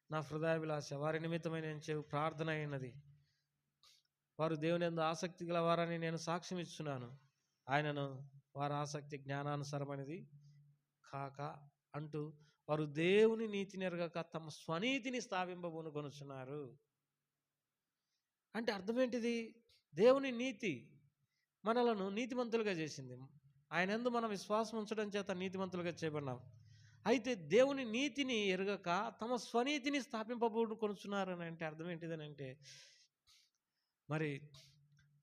నా హృదయాభిలాష, వారి నిమిత్తమై నేను చేయ ప్రార్థన అయినది. వారు దేవుని యందు ఆసక్తి గలవారని నేను సాక్ష్యం ఇస్తున్నాను. ఆయనను వారి ఆసక్తి జ్ఞానానుసారమైనది కాక అంటూ వారు దేవుని నీతిని ఎరగక తమ స్వనీతిని స్థాపింపబూనుకొనుచున్నారు. అంటే అర్థం ఏంటిది? దేవుని నీతి మనలను నీతిమంతులుగా చేసింది. ఆయన యందు మనం విశ్వాసం ఉంచడం చేత నీతిమంతులుగా చేయబడినాం. అయితే దేవుని నీతిని ఎరగక తమ స్వనీతిని స్థాపింపబూనుకొనుచున్నారని అంటే అర్థం ఏంటిదని అంటే, మరి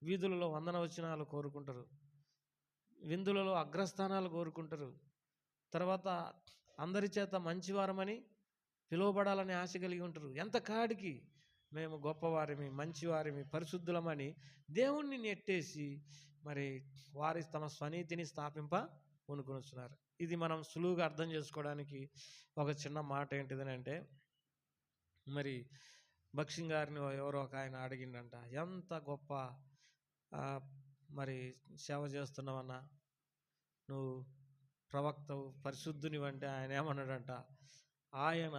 వీధులలో వందన వచనాలు కోరుకుంటారు, విందులలో అగ్రస్థానాలు కోరుకుంటారు, తర్వాత అందరి చేత మంచివారమని పిలువబడాలని ఆశ కలిగి ఉంటారు. ఎంత కాడికి మేము గొప్పవారిమి, మంచివారిమి, పరిశుద్ధులమని దేవుణ్ణి నెట్టేసి మరి వారి తమ స్వనీతిని స్థాపింపబూనుకొనుచున్నారు. ఇది మనం సులువుగా అర్థం చేసుకోవడానికి ఒక చిన్న మాట ఏంటిదని అంటే, మరి భక్సింగ్ గారిని ఎవరో ఒక ఆయన అడిగిండంట, ఎంత గొప్ప మరి సేవ చేస్తున్నావన్నా, నువ్వు ప్రవక్తవు, పరిశుద్ధునివి అంటే ఆయన ఏమన్నాడంట, ఆయన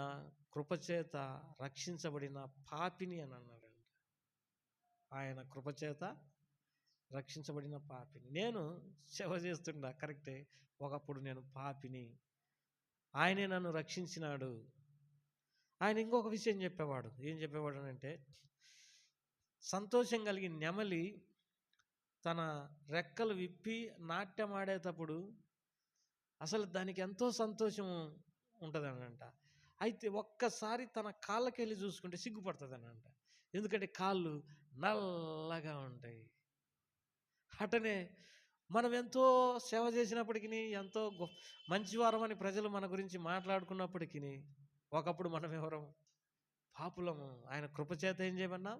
కృపచేత రక్షించబడిన పాపిని అని అన్నాడంట. ఆయన కృపచేత రక్షించబడిన పాపిని. నేను సేవ చేస్తుండా కరెక్టే, ఒకప్పుడు నేను పాపిని, ఆయనే నన్ను రక్షించినాడు. ఆయన ఇంకొక విషయం చెప్పేవాడు. ఏం చెప్పేవాడు అంటే, సంతోషం కలిగి నెమలి తన రెక్కలు విప్పి నాట్యం ఆడేటప్పుడు అసలు దానికి ఎంతో సంతోషం ఉంటుందనంట. అయితే ఒక్కసారి తన కాళ్ళకి వెళ్ళి చూసుకుంటే సిగ్గుపడుతుందనంట. ఎందుకంటే కాళ్ళు నల్లగా ఉంటాయి. అటనే మనం ఎంతో సేవ చేసినప్పటికీ, ఎంతో మంచివారం అని ప్రజలు మన గురించి మాట్లాడుకున్నప్పటికీ, ఒకప్పుడు మనం ఎవరం? పాపులము. ఆయన కృపచేత ఏం చేయమన్నాం?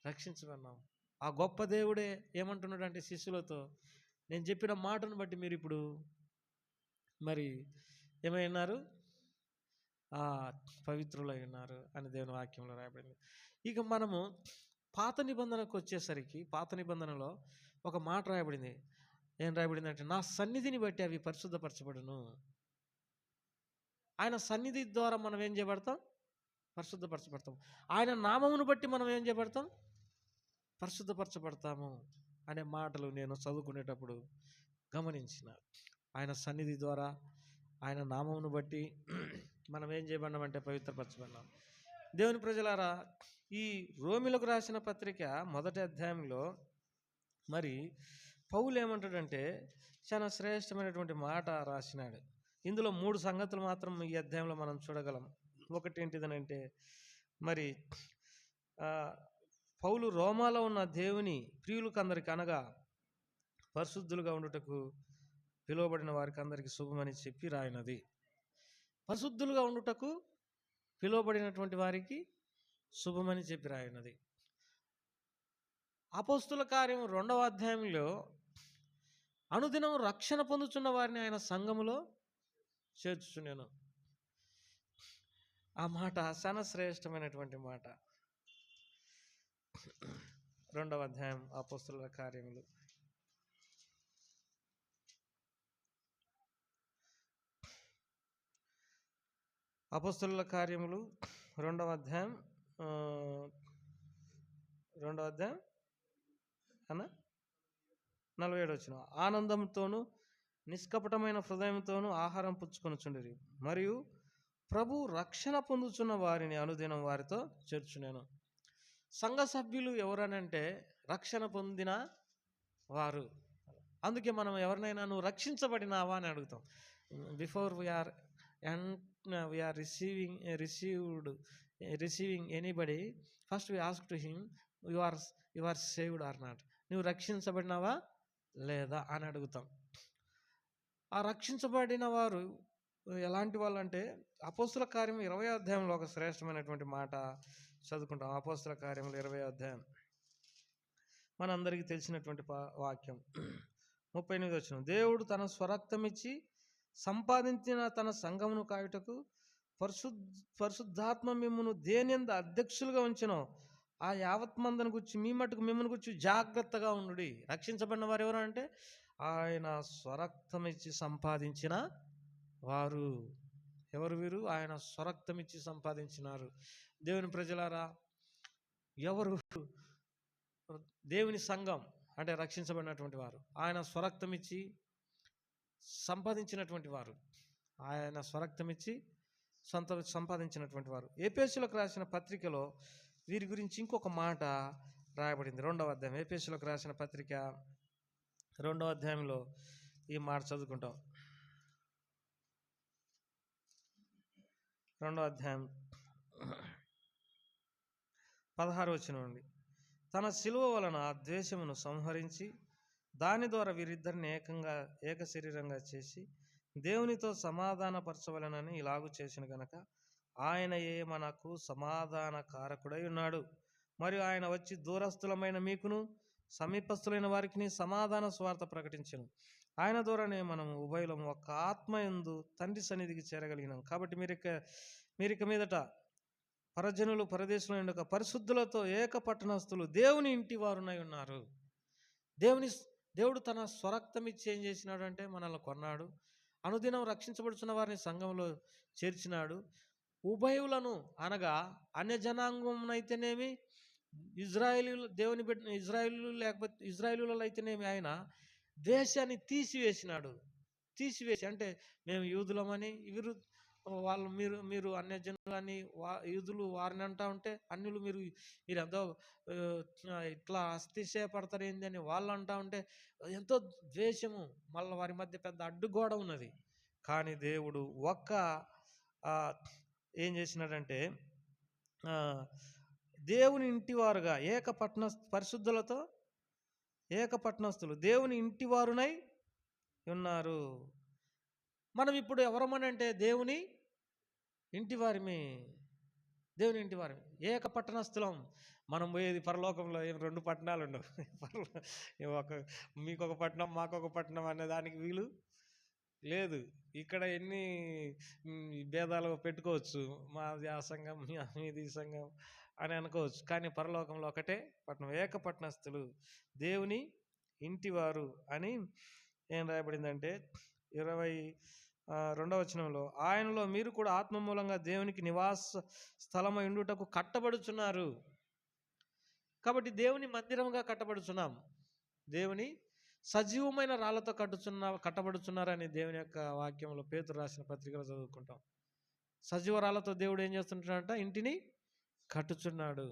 రక్షించమన్నాం. ఆ గొప్ప దేవుడే ఏమంటున్నాడు అంటే శిష్యులతో, నేను చెప్పిన మాటను బట్టి మీరు ఇప్పుడు మరి ఏమైనారు? పవిత్రులై ఉన్నారు అని దేవుని వాక్యంలో రాయబడింది. ఇక మనము పాత నిబంధనకు వచ్చేసరికి, పాత నిబంధనలో ఒక మాట రాయబడింది. ఏం రాయబడింది అంటే, నా సన్నిధిని బట్టి అవి పరిశుద్ధపరచబడును. ఆయన సన్నిధి ద్వారా మనం ఏం చేయబడతాం? పరిశుద్ధపరచబడతాం. ఆయన నామమును బట్టి మనం ఏం చేయబడతాం? పరిశుద్ధపరచబడతాము అనే మాటలు నేను చదువుకునేటప్పుడు గమనించిన. ఆయన సన్నిధి ద్వారా, ఆయన నామమును బట్టి మనం ఏం చేయబడినామంటే పవిత్రపరచబడినాం. దేవుని ప్రజలారా, ఈ రోమిలకు రాసిన పత్రిక మొదటి అధ్యాయంలో మరి పౌలు ఏమంటాడంటే చాలా శ్రేష్టమైనటువంటి మాట రాసినాడు. ఇందులో 3 సంగతులు మాత్రం ఈ అధ్యాయంలో మనం చూడగలం. ఒకటి ఏంటిదనంటే, మరి పౌలు రోమాలో ఉన్న దేవుని ప్రియులకు అందరికి, అనగా పరిశుద్ధులుగా ఉండుటకు పిలువబడిన వారికి అందరికీ శుభమని చెప్పి రాయినది. పరిశుద్ధులుగా ఉండుటకు పిలువబడినటువంటి వారికి శుభమని చెప్పి రాయినది. అపోస్తుల కార్యం 2వ అధ్యాయంలో అనుదినం రక్షణ పొందుతున్న వారిని ఆయన సంఘములో చేర్చుచున్నాను. ఆ మాట చాలా శ్రేష్టమైనటువంటి మాట. 2వ అధ్యాయం అపోస్తుల కార్యములు. అపోస్తుల కార్యములు 2వ అధ్యాయం 47 వచ్చిన. ఆనందంతోనూ నిష్కపటమైన హృదయంతోనూ ఆహారం పుచ్చుకొనుచుండిరి, మరియు ప్రభు రక్షణ పొందుచున్న వారిని అనుదినం వారితో చేర్చునేను. సంఘ సభ్యులు ఎవరనంటే రక్షణ పొందిన వారు. అందుకే మనం ఎవరినైనా నువ్వు రక్షించబడినావా అని అడుగుతాం. Before we are receiving anybody, first we ask to him, you are saved or not. నువ్వు రక్షించబడినావా లేదా అని అడుగుతాం. ఆ రక్షించబడిన వారు ఎలాంటి వాళ్ళు అంటే, అపోస్తుల కార్యం 20వ అధ్యాయంలో ఒక శ్రేష్టమైనటువంటి మాట చదువుకుంటాం. అపోస్తుల కార్యములు 20వ అధ్యాయం మనందరికీ తెలిసినటువంటి వాక్యం. 38 వచ్చిన. దేవుడు తన స్వరక్తమిచ్చి సంపాదించిన తన సంఘమును కాయుటకు పరిశుద్ధాత్మ మిమ్మును దేనియందు అధ్యక్షులుగా ఉంచెనో ఆ యావత్మందను గురించి మీ మటుకు మిమ్మల్ని గురించి జాగ్రత్తగా ఉండు. రక్షించబడిన వారు ఎవరు అంటే, ఆయన స్వరక్తమిచ్చి సంపాదించిన వారు. ఎవరు వీరు? ఆయన స్వరక్తమిచ్చి సంపాదించినారు. దేవుని ప్రజలారా, ఎవరు దేవుని సంఘం అంటే రక్షించబడినటువంటి వారు, ఆయన స్వరక్తమిచ్చి సంపాదించినటువంటి వారు. ఆయన స్వరక్తమిచ్చి సంపాదించినటువంటి వారు. ఎఫెసీయులకు రాసిన పత్రికలో వీరి గురించి ఇంకొక మాట రాయబడింది. 2వ అధ్యాయం, ఎఫెసీయులకు రాసిన పత్రిక 2వ అధ్యాయంలో ఈ మాట చదువుకుంటాం. 2వ అధ్యాయం 16 వచనం నుండి. తన శిలువ వలన ఆ ద్వేషమును సంహరించి దాని ద్వారా వీరిద్దరిని ఏక శరీరంగా చేసి దేవునితో సమాధానపరచవలనని ఇలాగూ చేసిన గనక ఆయనయే మనకు సమాధాన కారకుడై ఉన్నాడు. మరియు ఆయన వచ్చి దూరస్థులమైన మీకును సమీపస్థులైన వారికి సమాధాన స్వార్థ ప్రకటించెను. ఆయన ద్వారానే మనం ఉభయులం ఒక ఆత్మయందు తండ్రి సన్నిధికి చేరగలిగినాం. కాబట్టి మీరిక మీదట పరజనులు పరదేశంలో ఉండక పరిశుద్ధులతో ఏక పట్టణస్థులు దేవుని ఇంటి వారునై ఉన్నారు. దేవుడు తన స్వరక్తం ఇచ్చి ఏం చేసినాడు అంటే మనల్ని కొన్నాడు. అనుదినం రక్షించబడుచున్న వారిని సంఘంలో చేర్చినాడు. ఉభయులను అనగా అన్య జనాంగంనైతేనేమి, ఇజ్రాయేలీలు దేవుని బిడ్డ ఇజ్రాయేలు లేకపోతే ఇజ్రాయేలులలో అయితేనేమి ఆయన దేశాన్ని తీసివేసినాడు. తీసివేసి అంటే మేము యూదులమని వాళ్ళు మీరు అన్యజనులని యూదులు వారిని అంటా ఉంటే, అన్యులు మీరు ఎంతో ఇట్లా అతిశయపడతారు ఏంది అని వాళ్ళు అంటా ఉంటే ఎంతో ద్వేషము, మళ్ళీ వారి మధ్య పెద్ద అడ్డుగోడ ఉన్నది. కానీ దేవుడు ఏం చేసినాడంటే దేవుని ఇంటివారుగా పరిశుద్ధులతో ఏకపట్నస్థులు దేవుని ఇంటివారునై ఉన్నారు. మనం ఇప్పుడు ఎవరమనంటే దేవుని ఇంటివారిమి. ఏక పట్టణస్థులం. మనం పోయేది పరలోకంలో 2 పట్టణాలు ఉండవు. మీకొక పట్టణం మాకొక పట్టణం అనే దానికి వీలు లేదు. ఇక్కడ ఎన్ని భేదాలు పెట్టుకోవచ్చు, మాది ఆ సంఘం మీది ఈ సంఘం అని అనుకోవచ్చు. కానీ పరలోకంలో ఒకటే పట్టణం, ఏక పట్టణస్థులు దేవుని ఇంటివారు అని ఏం రాయబడిందంటే రెండవ వచనంలో ఆయనలో మీరు కూడా ఆత్మ మూలంగా దేవునికి నివాస స్థలమై ఉండుటకు కట్టబడుచున్నారు. కాబట్టి దేవుని మందిరముగా కట్టబడుచున్నాం. దేవుని సజీవమైన రాళ్లతో కట్టబడుచున్నారని దేవుని యొక్క వాక్యంలో పేతురు రాసిన పత్రికలో చదువుకుంటాం. సజీవ రాళ్లతో దేవుడు ఏం చేస్తుంటాడంట? ఇంటిని కట్టుచున్నాడు.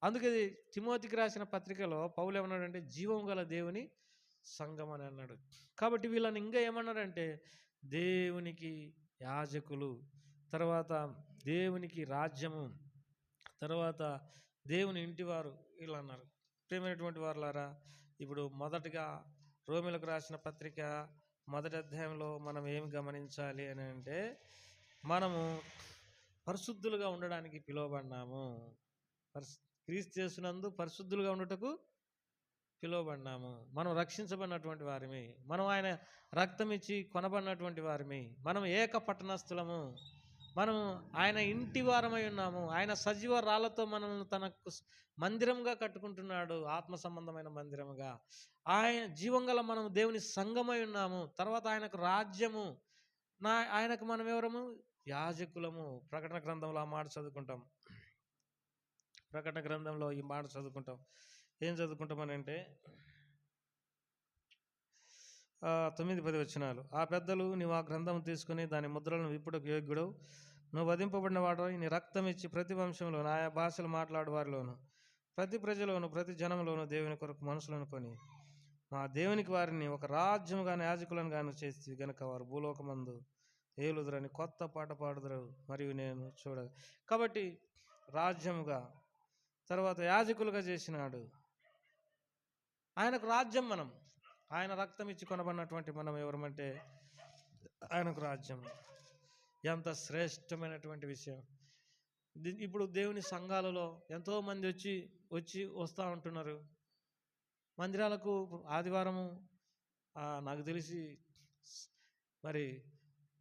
అందుకే తిమోతికి రాసిన పత్రికలో పౌలు ఏమన్నాడంటే జీవం గల దేవుని సంఘం అని అన్నాడు. కాబట్టి వీళ్ళని ఇంకా ఏమన్నాడంటే దేవునికి యాజకులు, తర్వాత దేవునికి రాజ్యము, తర్వాత దేవుని ఇంటివారు వీళ్ళు అన్నారు. ప్రియమైనటువంటి వారులారా, ఇప్పుడు మొదటగా రోమిలకు రాసిన పత్రిక మొదటి అధ్యాయంలో మనం ఏమి గమనించాలి అని అంటే, మనము పరిశుద్ధులుగా ఉండడానికి పిలువబడినాము. క్రీస్తు యేసునందు పరిశుద్ధులుగా ఉండటకు పిలువబడినాము. మనం రక్షించబడినటువంటి వారిమి, మనం ఆయన రక్తం ఇచ్చి కొనబడినటువంటి వారిమి, మనం ఏక పట్టణస్థులము, మనం ఆయన ఇంటి వారమై ఉన్నాము. ఆయన సజీవ రాళ్లతో మనల్ని తనకు మందిరంగా కట్టుకుంటున్నాడు, ఆత్మ సంబంధమైన మందిరముగా. ఆయన జీవంగల మనం దేవుని సంఘమై ఉన్నాము. తర్వాత ఆయనకు రాజ్యము, ఆయనకు మనం ఎవరము? యాజకులము. ప్రకటన గ్రంథంలో ఆ మాట చదువుకుంటాం. ప్రకటన గ్రంథంలో ఈ మాట చదువుకుంటాం. ఏం చదువుకుంటామని అంటే 9-10 వచనాలు. ఆ పెద్దలు నీవు ఆ గ్రంథం తీసుకుని దాని ముద్రలను విప్పుటకు యోగ్యుడు, నువ్వు వధింపబడిన వాడు, నీ రక్తం ఇచ్చి ప్రతి వంశంలోను, ఆయా భాషలు మాట్లాడు వారిలోను, ప్రతి ప్రజలోను, ప్రతి జనంలోను దేవుని కొరకు మనుషులను కొని మా దేవునికి వారిని ఒక రాజ్యం కానీ యాజకులను కానీ చేసి గనుక వారు భూలోకమందు ఏలుదురని కొత్త పాట పాడుదురు మరియు నేను చూడ. కాబట్టి రాజ్యముగా, తర్వాత యాజకులుగా చేసినాడు. ఆయనకు రాజ్యం మనం, ఆయన రక్తం ఇచ్చి కొనబడినటువంటి మనం ఎవరమంటే ఆయనకు రాజ్యం. ఎంత శ్రేష్టమైనటువంటి విషయం. ఇప్పుడు దేవుని సంఘాలలో ఎంతోమంది వస్తూ ఉంటున్నారు మందిరాలకు. ఆదివారము నాకు తెలిసి మరి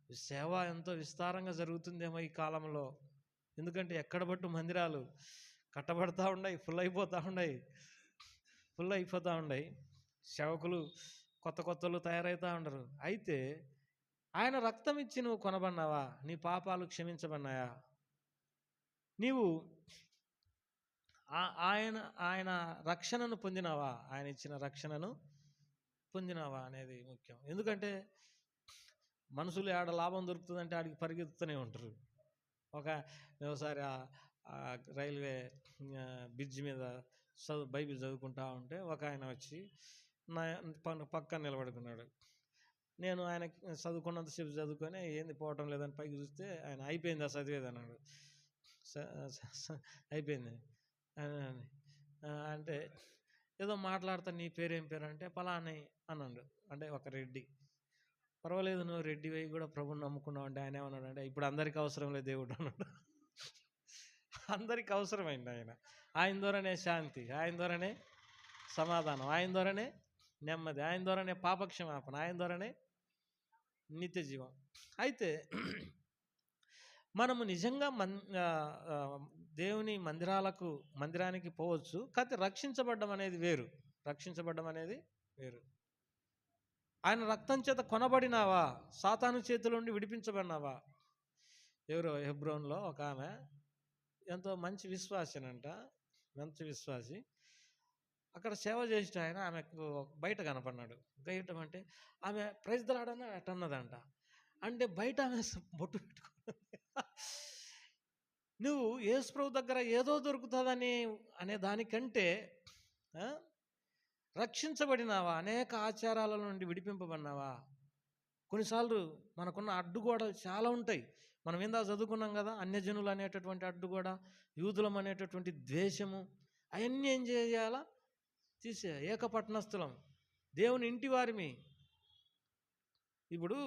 సేవ ఎంతో విస్తారంగా జరుగుతుందేమో ఈ కాలంలో. ఎందుకంటే ఎక్కడ పట్టు మందిరాలు కట్టబడతా ఉన్నాయి, ఫుల్ అయిపోతూ ఉన్నాయి. సేవకులు కొత్తలు తయారవుతూ ఉండరు. అయితే ఆయన రక్తం ఇచ్చి నువ్వు కొనబడినావా? నీ పాపాలు క్షమించబడినాయా? నీవు ఆయన రక్షణను పొందినావా? ఆయన ఇచ్చిన రక్షణను పొందినావా అనేది ముఖ్యం. ఎందుకంటే మనుషులు ఆడ లాభం దొరుకుతుందంటే ఆడికి పరిగెత్తుతూనే ఉంటారు. ఒకసారి రైల్వే బ్రిడ్జ్ మీద బైబిల్ చదువుకుంటా ఉంటే ఒక ఆయన వచ్చి నా పక్కన నిలబడుకున్నాడు. నేను ఆయన చదువుకున్నంతసేపు చదువుకొని ఏంది పోవటం లేదని పైకి చూస్తే ఆయన అయిపోయిందా చదివేది అన్నాడు. అయిపోయింది అంటే ఏదో మాట్లాడతా, నీ పేరేం పేరు అంటే పలాని అన్నాడు. అంటే ఒక రెడ్డి. పర్వాలేదు, నువ్వు రెడ్డి వేయి కూడా ప్రభుని నమ్ముకున్నావు అంటే ఆయన ఏమన్నాడు అంటే ఇప్పుడు అందరికీ అవసరం లేదు దేవుడు అన్నాడు. అందరికీ అవసరమైంది ఆయన ద్వారానే శాంతి, ఆయన ద్వారానే సమాధానం, ఆయన ద్వారానే నెమ్మది, ఆయన ద్వారానే పాపక్షమాపణ, ఆయన ద్వారానే నిత్య జీవం. అయితే మనము నిజంగా దేవుని మందిరానికి పోవచ్చు, కాకపోతే రక్షించబడ్డం అనేది వేరు. ఆయన రక్తం చేత కొనబడినావా? సాతాను చేతుల నుండి విడిపించబడినావా? ఎవరో హెబ్రోన్లో ఒక ఆమె ఎంతో మంచి విశ్వాసి, అక్కడ సేవ చేసిన ఆయన ఆమెకు బయట కనపడినాడు. గయటం అంటే ఆమె ప్రైజ్ దలాడని అన్నదంట. అంటే బయట ఆమె బొట్టు పెట్టుకున్నది. నువ్వు యేసు ప్రభు దగ్గర ఏదో దొరుకుతుందని అనే దానికంటే రక్షించబడినావా? అనేక ఆచారాల నుండి విడిపింపబడినావా? కొన్నిసార్లు మనకున్న అడ్డుగోడలు చాలా ఉంటాయి. మనం ఏందా చదువుకున్నాం కదా, అన్యజనులు అనేటటువంటి అడ్డుగోడ, యూదులం అనేటటువంటి ద్వేషము, అవన్నీ ఏం చేయాలా? తీసే ఏకపట్టణస్థులం, దేవుని ఇంటి వారిమి. ఇప్పుడు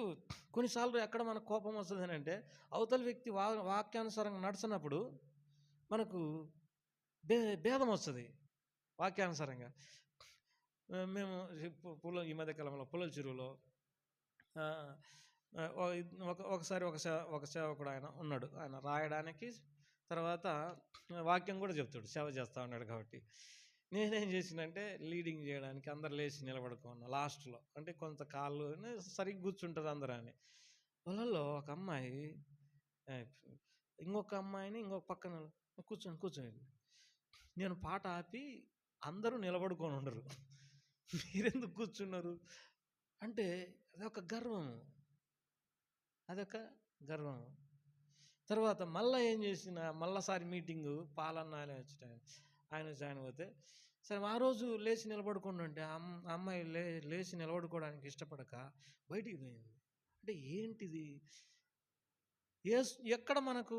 కొన్నిసార్లు ఎక్కడ మనకు కోపం వస్తుంది అని అంటే అవతల వ్యక్తి వాక్యానుసారంగా నడిచినప్పుడు మనకు భేదం వస్తుంది. వాక్యానుసారంగా మేము ఈ మధ్యకాలంలో పుల్లల చెరువులో ఒకసారి ఒక సేవకుడు ఆయన ఉన్నాడు. ఆయన రాయడానికి తర్వాత వాక్యం కూడా చెప్తాడు, సేవ చేస్తూ ఉన్నాడు. కాబట్టి నేనేం చేసినంటే లీడింగ్ చేయడానికి అందరు లేచి నిలబడుకున్నా లాస్ట్లో. అంటే కొంత కాళ్ళు సరిగ్గా కూర్చుంటారు అందరూ అని. వాళ్ళలో ఒక అమ్మాయి ఆ, ఇంకొక అమ్మాయిని ఇంకొక పక్కన కూర్చొని కూర్చోండి, నేను పాట ఆపి అందరూ నిలబడుకొని ఉండరు, మీరెందుకు కూర్చున్నారు అంటే అదొక గర్వము, అదొక గర్వము. తర్వాత మళ్ళీ ఏం చేసిన మళ్ళీసారి మీటింగు పాలన్న ఆయన జాయిన్ పోతే సరే ఆ రోజు లేచి నిలబడుకుండా ఉంటే ఆ అమ్మాయి లేచి నిలబడుకోవడానికి ఇష్టపడక బయటికి పోయింది. అంటే ఏంటిది? ఎక్కడ మనకు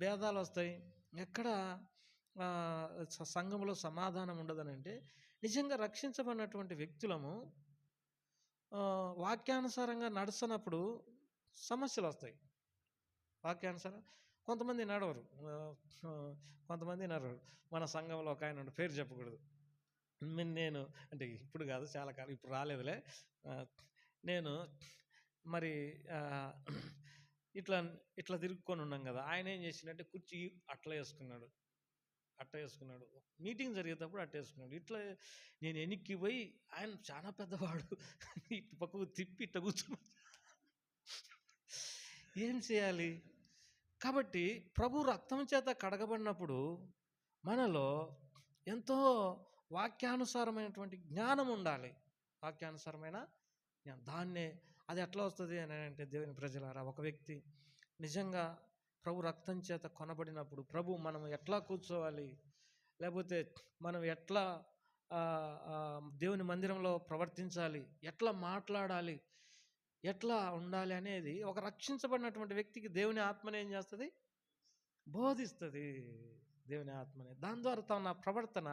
భేదాలు వస్తాయి, ఎక్కడ సంఘంలో సమాధానం ఉండదని అంటే నిజంగా రక్షించబడినటువంటి వ్యక్తులము వాక్యానుసారంగా నడుస్తున్నప్పుడు సమస్యలు వస్తాయి. వాక్యానుసారం కొంతమంది నడవరు, కొంతమంది నడవరు. మన సంఘంలో ఒక ఆయన పేరు చెప్పకూడదు, నేను అంటే ఇప్పుడు కాదు చాలా కాలం, ఇప్పుడు రాలేదులే. నేను మరి ఇట్లా ఇట్లా తిరుక్కొని ఉన్నాం కదా, ఆయన ఏం చేసిందంటే కుర్చీ అట్లా వేసుకున్నాడు, మీటింగ్ జరిగేటప్పుడు అట్లా వేసుకున్నాడు. ఇట్లా నేను వెనక్కి పోయి, ఆయన చాలా పెద్దవాడు, ఇటు పక్కకు తిప్పి ఇట్లా కూర్చున్నాడు. ఏం చేయాలి? కాబట్టి ప్రభు రక్తం చేత కడగబడినప్పుడు మనలో ఎంతో వాక్యానుసారమైనటువంటి జ్ఞానం ఉండాలి. వాక్యానుసారమైన దాన్నే అది ఎట్లా వస్తుంది అని అంటే, దేవుని ప్రజలారా, ఒక వ్యక్తి నిజంగా ప్రభు రక్తం చేత కొనబడినప్పుడు ప్రభు మనం ఎట్లా కూర్చోవాలి, లేకపోతే మనం ఎట్లా దేవుని మందిరంలో ప్రవర్తించాలి, ఎట్లా మాట్లాడాలి, ఎట్లా ఉండాలి అనేది ఒక రక్షించబడినటువంటి వ్యక్తికి దేవుని ఆత్మని ఏం చేస్తుంది? బోధిస్తుంది. దేవుని ఆత్మని దాని ద్వారా తన ప్రవర్తన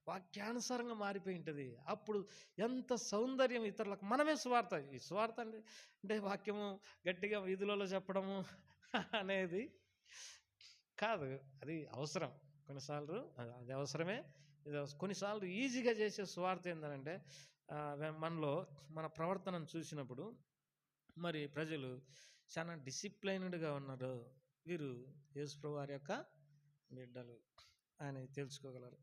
వాక్యానుసారంగా మారిపోయి ఉంటుంది. అప్పుడు ఎంత సౌందర్యం ఇతరులకు. మనమే స్వార్థ, ఈ స్వార్థ అంటే వాక్యము గట్టిగా వీధులలో చెప్పడము అనేది కాదు, అది అవసరం కొన్నిసార్లు, అది అవసరమే. ఇది కొన్నిసార్లు ఈజీగా చేసే స్వార్థ ఏంటంటే మనలో మన ప్రవర్తనను చూసినప్పుడు మరి ప్రజలు చాలా డిసిప్లైన్డ్గా ఉన్నారు, వీరు యేసుప్రభు వారి యొక్క బిడ్డలు అని తెలుసుకోగలరు.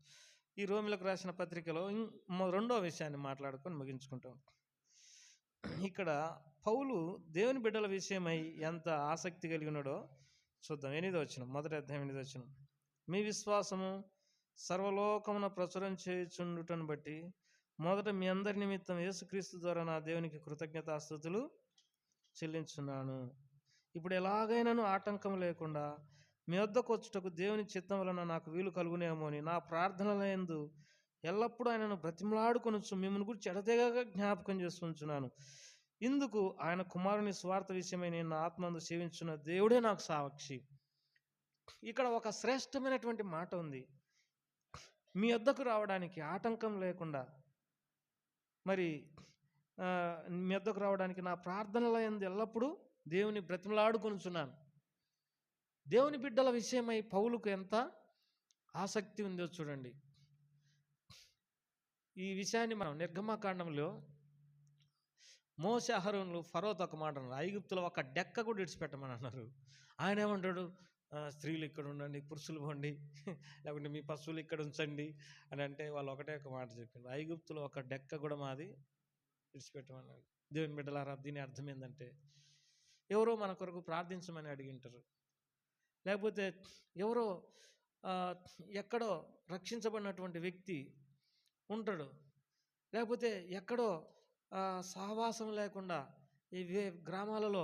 ఈ రోమిలకు రాసిన పత్రికలో రెండో విషయాన్ని మాట్లాడుకొని ముగించుకుంటాం. ఇక్కడ పౌలు దేవుని బిడ్డల విషయమై ఎంత ఆసక్తి కలిగి ఉన్నాడో చూద్దాం. 8వ వచనం, మొదటి అధ్యాయం 8వ వచనం. మీ విశ్వాసము సర్వలోకమున ప్రచురం చేయుచుండుటను బట్టి మొదట మీ అందరి నిమిత్తం యేసుక్రీస్తు ద్వారా నా దేవునికి కృతజ్ఞతాస్తుతులు చెల్లించున్నాను. ఇప్పుడు ఎలాగైనాను ఆటంకం లేకుండా మీ వద్దకు వచ్చుటకు దేవుని చిత్తం వలన నాకు వీలు కలుగునేమో అని నా ప్రార్థనల యందు ఎల్లప్పుడూ ఆయనను బ్రతిమలాడుకొనొచ్చు మిమ్మల్ని గురించి ఎడతెగక జ్ఞాపకం చేస్తుంచున్నాను. ఇందుకు ఆయన కుమారుని స్వార్థ విషయమై నేను నా ఆత్మందు సేవించున్న దేవుడే నాకు సాక్షి. ఇక్కడ ఒక శ్రేష్టమైనటువంటి మాట ఉంది. మీ వద్దకు రావడానికి ఆటంకం లేకుండా, మరి మీ వద్దకు రావడానికి నా ప్రార్థనల యందు ఎల్లప్పుడూ దేవుని బ్రతిమలాడుకొనుచున్నాను. దేవుని బిడ్డల విషయమై పౌలుకు ఎంత ఆసక్తి ఉందో చూడండి. ఈ విషయాన్ని మనం నిర్గమకాండంలో మోసే అహరోనులు ఫరోతో ఒక మాట అన్నారు, ఐగుప్తులో ఒక డెక్క కూడా ఇడిచిపెట్టమని అన్నారు. ఆయన ఏమంటాడు? స్త్రీలు ఇక్కడ ఉండండి, పురుషులు పోండి, లేకుంటే మీ పశువులు ఇక్కడ ఉంచండి అని అంటే వాళ్ళు ఒకటే ఒక మాట చెప్పింది, ఐగుప్తులో ఒక డెక్క కూడా మాది విడిచిపెట్టమన్నాడు. దేవుని బిడ్డలారా, దీని అర్థం ఏంటంటే ఎవరో మన కొరకు ప్రార్థించమని అడిగింటారు, లేకపోతే ఎవరో ఎక్కడో రక్షించబడినటువంటి వ్యక్తి ఉంటాడు, లేకపోతే ఎక్కడో సహవాసం లేకుండా ఈ గ్రామాలలో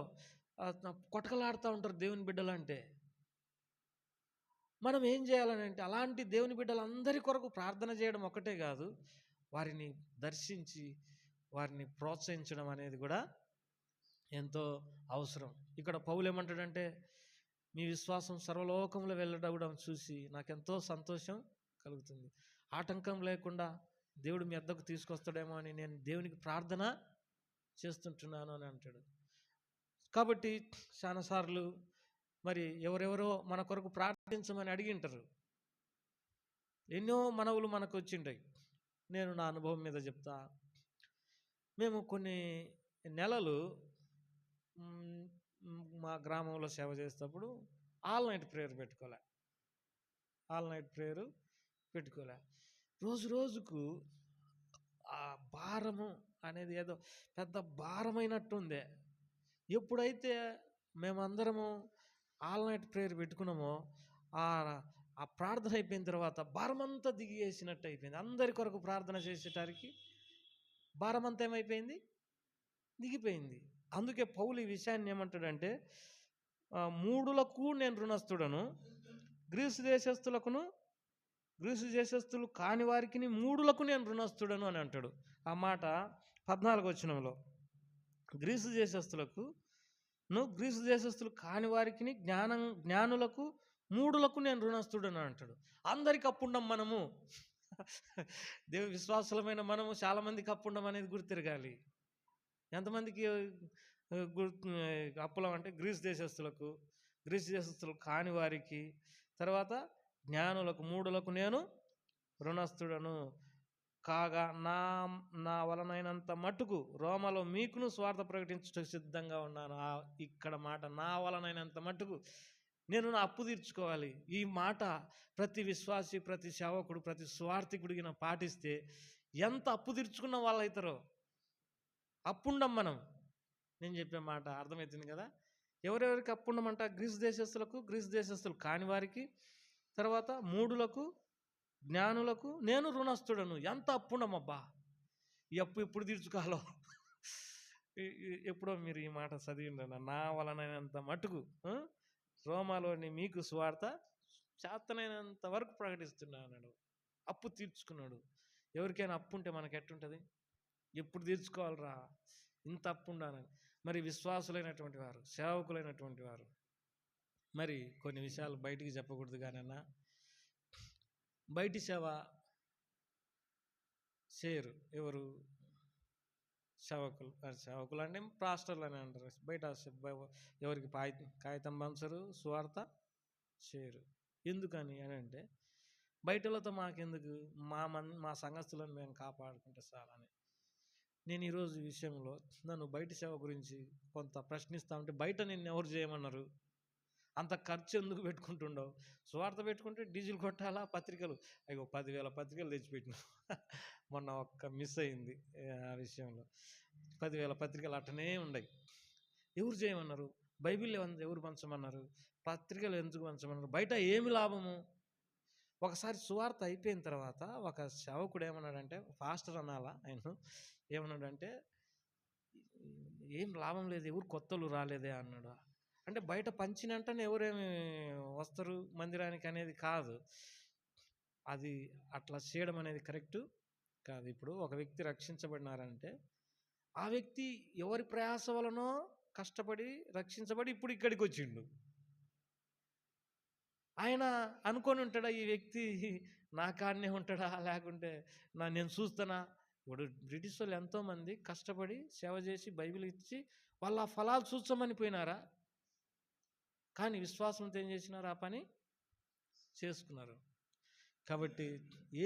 కొటకలాడుతూ ఉంటారు దేవుని బిడ్డలు అంటే. మనం ఏం చేయాలని అంటే అలాంటి దేవుని బిడ్డలందరి కొరకు ప్రార్థన చేయడం ఒకటే కాదు, వారిని దర్శించి వారిని ప్రోత్సహించడం అనేది కూడా ఎంతో అవసరం. ఇక్కడ పౌలు ఏమంటాడంటే, మీ విశ్వాసం సర్వలోకంలో వెళ్ళడం చూసి నాకెంతో సంతోషం కలుగుతుంది. ఆటంకం లేకుండా దేవుడు మీ వద్దకు తీసుకొస్తాడేమో అని నేను దేవునికి ప్రార్థన చేస్తుంటున్నాను అని అంటాడు. కాబట్టి చాలాసార్లు మరి ఎవరెవరో మన కొరకు ప్రార్థించమని అడిగింటారు, ఎన్నో మనవులు మనకు వచ్చింటాయి. నేను నా అనుభవం మీద చెప్తా. మేము కొన్ని నెలలు మా గ్రామంలో సేవ చేసేటప్పుడు ఆల్ నైట్ ప్రేయర్ పెట్టుకోలే. రోజు రోజుకు ఆ భారము అనేది ఏదో పెద్ద భారమైనట్టుందే. ఎప్పుడైతే మేమందరము ఆల్ నైట్ ప్రేయర్ పెట్టుకున్నామో ఆ ఆ ప్రార్థన అయిపోయిన తర్వాత భారమంతా దిగేసినట్టు అయిపోయింది. అందరి కొరకు ప్రార్థన చేసేటానికి భారమంతా ఏమైపోయింది, దిగిపోయింది. అందుకే పౌలు ఈ విషయాన్ని ఏమంటాడంటే, మూడులకు నేను రుణస్థుడను, గ్రీసు దేశస్థులు కాని వారికి మూడులకు నేను రుణస్థుడను అని అంటాడు. ఆ మాట 14వ వచనంలో, గ్రీసు దేశస్థులు కాని వారికి జ్ఞానులకు మూడులకు నేను రుణస్థుడని అంటాడు. అందరికి అప్పుండం మనము, విశ్వాసులమైన మనము చాలామందికి అప్పుండం అనేది గుర్తిరగాలి. ఎంతమందికి అప్పులం అంటే గ్రీసు దేశస్థులు కాని వారికి, తర్వాత జ్ఞానులకు మూడులకు నేను రుణస్థుడను కాగా నా వలనైనంత మట్టుకు రోమలో మీకును స్వార్థ ప్రకటించుటకు సిద్ధంగా ఉన్నాను. ఇక్కడ మాట నా వలనైనంత మట్టుకు నేను నా అప్పు తీర్చుకోవాలి. ఈ మాట ప్రతి విశ్వాసి, ప్రతి సేవకుడు, ప్రతి స్వార్థికుడికి పాటిస్తే ఎంత అప్పు తీర్చుకున్న వాళ్ళు అవుతారో. అప్పుండం మనం. నేను చెప్పే మాట అర్థమవుతుంది కదా. ఎవరెవరికి అప్పుండమంట? గ్రీసు దేశస్థులు కాని వారికి, తర్వాత మూడులకు, జ్ఞానులకు నేను రుణస్థుడను. ఎంత అప్పుండమబ్బా! ఈ అప్పు ఎప్పుడు తీర్చుకోవాలో ఎప్పుడో మీరు ఈ మాట చదివిండ. నా వలనైనంత మటుకు రోమాలోని మీకు స్వార్థ చేతనైనంత వరకు ప్రకటిస్తున్నాడు. అప్పు తీర్చుకున్నాడు. ఎవరికైనా అప్పు ఉంటే మనకు ఎట్టుంటుంది? ఎప్పుడు తీర్చుకోవాలరా, ఇంత అప్పు ఉండాలని. మరి విశ్వాసులైనటువంటి వారు, సేవకులైనటువంటి వారు మరి కొన్ని విషయాలు బయటికి చెప్పకూడదు. కానన్నా బయటి సేవ చేయరు. ఎవరు? సేవకులు అంటే పాస్టర్లు అని అంటారు. బయట ఎవరికి కాగితం పంచరు, సువార్త చేయరు. ఎందుకని అని అంటే, బయటలతో మాకెందుకు, మా సంఘస్థులను మేము కాపాడుకుంటే చాలని. నేను ఈరోజు ఈ విషయంలో నన్ను బయట సేవ గురించి కొంత ప్రశ్నిస్తా ఉంటే, బయట నిన్ను ఎవరు చేయమన్నారు? అంత ఖర్చు ఎందుకు పెట్టుకుంటుండవు? స్వార్థ పెట్టుకుంటే డీజిల్ కొట్టాలా, పత్రికలు 10,000 పత్రికలు తెచ్చిపెట్టిన మొన్న ఒక్క మిస్ అయింది ఆ విషయంలో. 10,000 పత్రికలు అట్టనే ఉన్నాయి. ఎవరు చేయమన్నారు? బైబిల్ ఎవరు పంచమన్నారు? పత్రికలు ఎందుకు పంచమన్నారు? బయట ఏమి లాభము? ఒకసారి సువార్త అయిపోయిన తర్వాత ఒక సేవకుడు ఏమన్నాడంటే, పాస్టర్ అనాలా ఆయన, ఏమన్నాడంటే, ఏం లాభం లేదు, ఎవరు కొత్తలు రాలేదే అన్నాడు. అంటే బయట పంచినంటనే ఎవరేమి వస్తారు మందిరానికి అనేది కాదు. అది అట్లా చేయడం అనేది కరెక్టు కాదు. ఇప్పుడు ఒక వ్యక్తి రక్షించబడినారంటే ఆ వ్యక్తి ఎవరి ప్రయాస వలనో కష్టపడి రక్షించబడి ఇప్పుడు ఇక్కడికి వచ్చిండు. ఆయన అనుకొని ఉంటాడా ఈ వ్యక్తి నా కాడనే ఉంటాడా, లేకుంటే నేను చూస్తానా? ఇప్పుడు బ్రిటిష్ వాళ్ళు ఎంతోమంది కష్టపడి సేవ చేసి బైబిల్ ఇచ్చి వాళ్ళ ఫలాలు చూస్తామని పోయినారా? కానీ విశ్వాసంతో ఏం చేసినారు? ఆ పని చేసుకున్నారు. కాబట్టి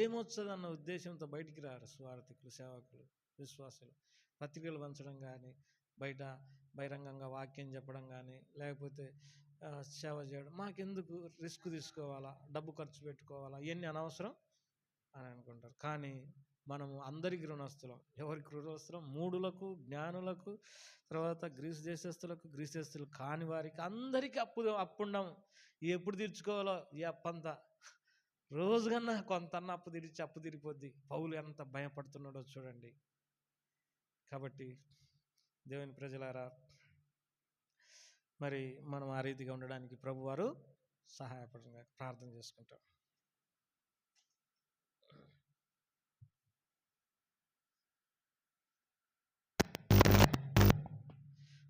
ఏమొచ్చదన్న ఉద్దేశంతో బయటికి రారు స్వార్థికులు, సేవకులు, విశ్వాసులు. పత్రికలు పంచడం కానీ, బయట బహిరంగంగా వాక్యం చెప్పడం కానీ, లేకపోతే సేవ చేయడం, మాకెందుకు రిస్క్ తీసుకోవాలా, డబ్బు ఖర్చు పెట్టుకోవాలా, ఇవన్నీ అనవసరం అని అనుకుంటారు. కానీ మనము అందరికీ రుణస్థులం. ఎవరికి రుణస్థులం? మూడులకు, జ్ఞానులకు, తర్వాత గ్రీసు దేశస్థులు కాని వారికి, అందరికీ అప్పుండం. ఎప్పుడు తీర్చుకోవాలో ఈ అప్పంతా. రోజుకన్నా కొంతన్నా అప్పు తీరిపోద్ది. పౌలు ఎంత భయపడుతున్నాడో చూడండి. కాబట్టి దేవుని ప్రజలారా, మరి మనం ఆ రీతిగా ఉండడానికి ప్రభువారు సహాయపడంగా ప్రార్థన చేసుకుంటాం.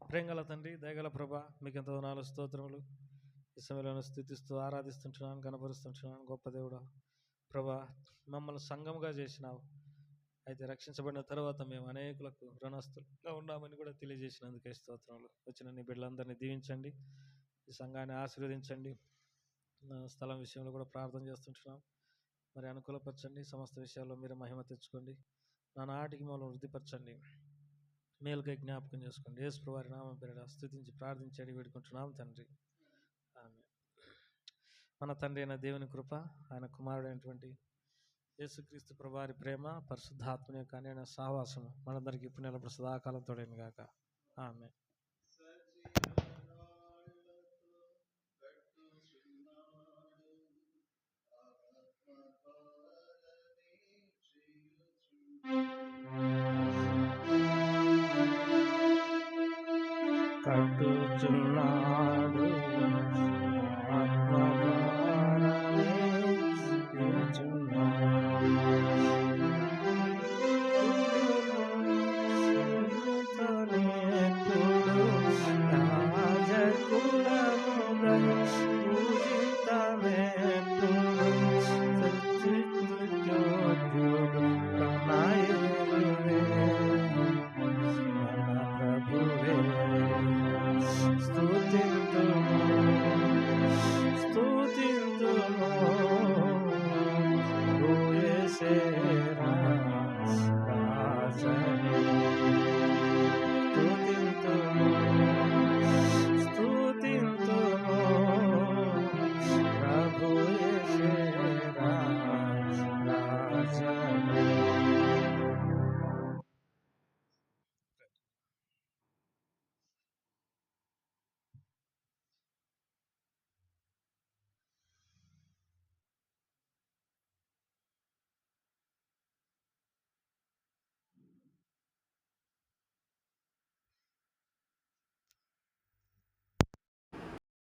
ప్రేంగల తండ్రి, దయగల ప్రభా, మీకు ఎంతో నాలుగు స్తోత్రములు. ఈ సమయంలో స్థుతిస్తూ ఆరాధిస్తుంటున్నాను, కనపరుస్తుంటున్నాను. గొప్ప దేవుడా ప్రభా, మమ్మల్ని సంఘముగా చేసినావు. అయితే రక్షించబడిన తర్వాత మేము అనేకులకు రుణస్థులుగా ఉన్నామని కూడా తెలియజేసినందుకే స్తోత్రములు. వచ్చిన నీ బిడ్డలందరినీ దీవించండి, ఈ సంఘాన్ని ఆశీర్వదించండి. స్థలం విషయంలో కూడా ప్రార్థన చేస్తుంటున్నాం. మరి అనుకూలపరచండి. సమస్త విషయాల్లో మీరు మహిమ తెచ్చుకోండి. నా నాటికి మమ్మల్ని వృద్ధిపరచండి, మేలుకై జ్ఞాపకం చేసుకోండి. యేసు ప్రభువు వారి నామం పేరిట స్తుతించి ప్రార్థించండి వేడుకుంటున్నాం తండ్రి, ఆమేన్. మన తండ్రి అయిన దేవుని కృప, ఆయన కుమారుడైనటువంటి యేసుక్రీస్తు ప్రభువు వారి ప్రేమ, పరిశుద్ధాత్మని యొక్క అన్యోన్య సహవాసము మనందరికీ ఇప్పుడు నిలబడి సదాకాలం తోడైన గాక. ఆమేన్. వచ్చున్నాడు ఆత్మ ద్వారానే స్తుతింతుము ఓ యేసే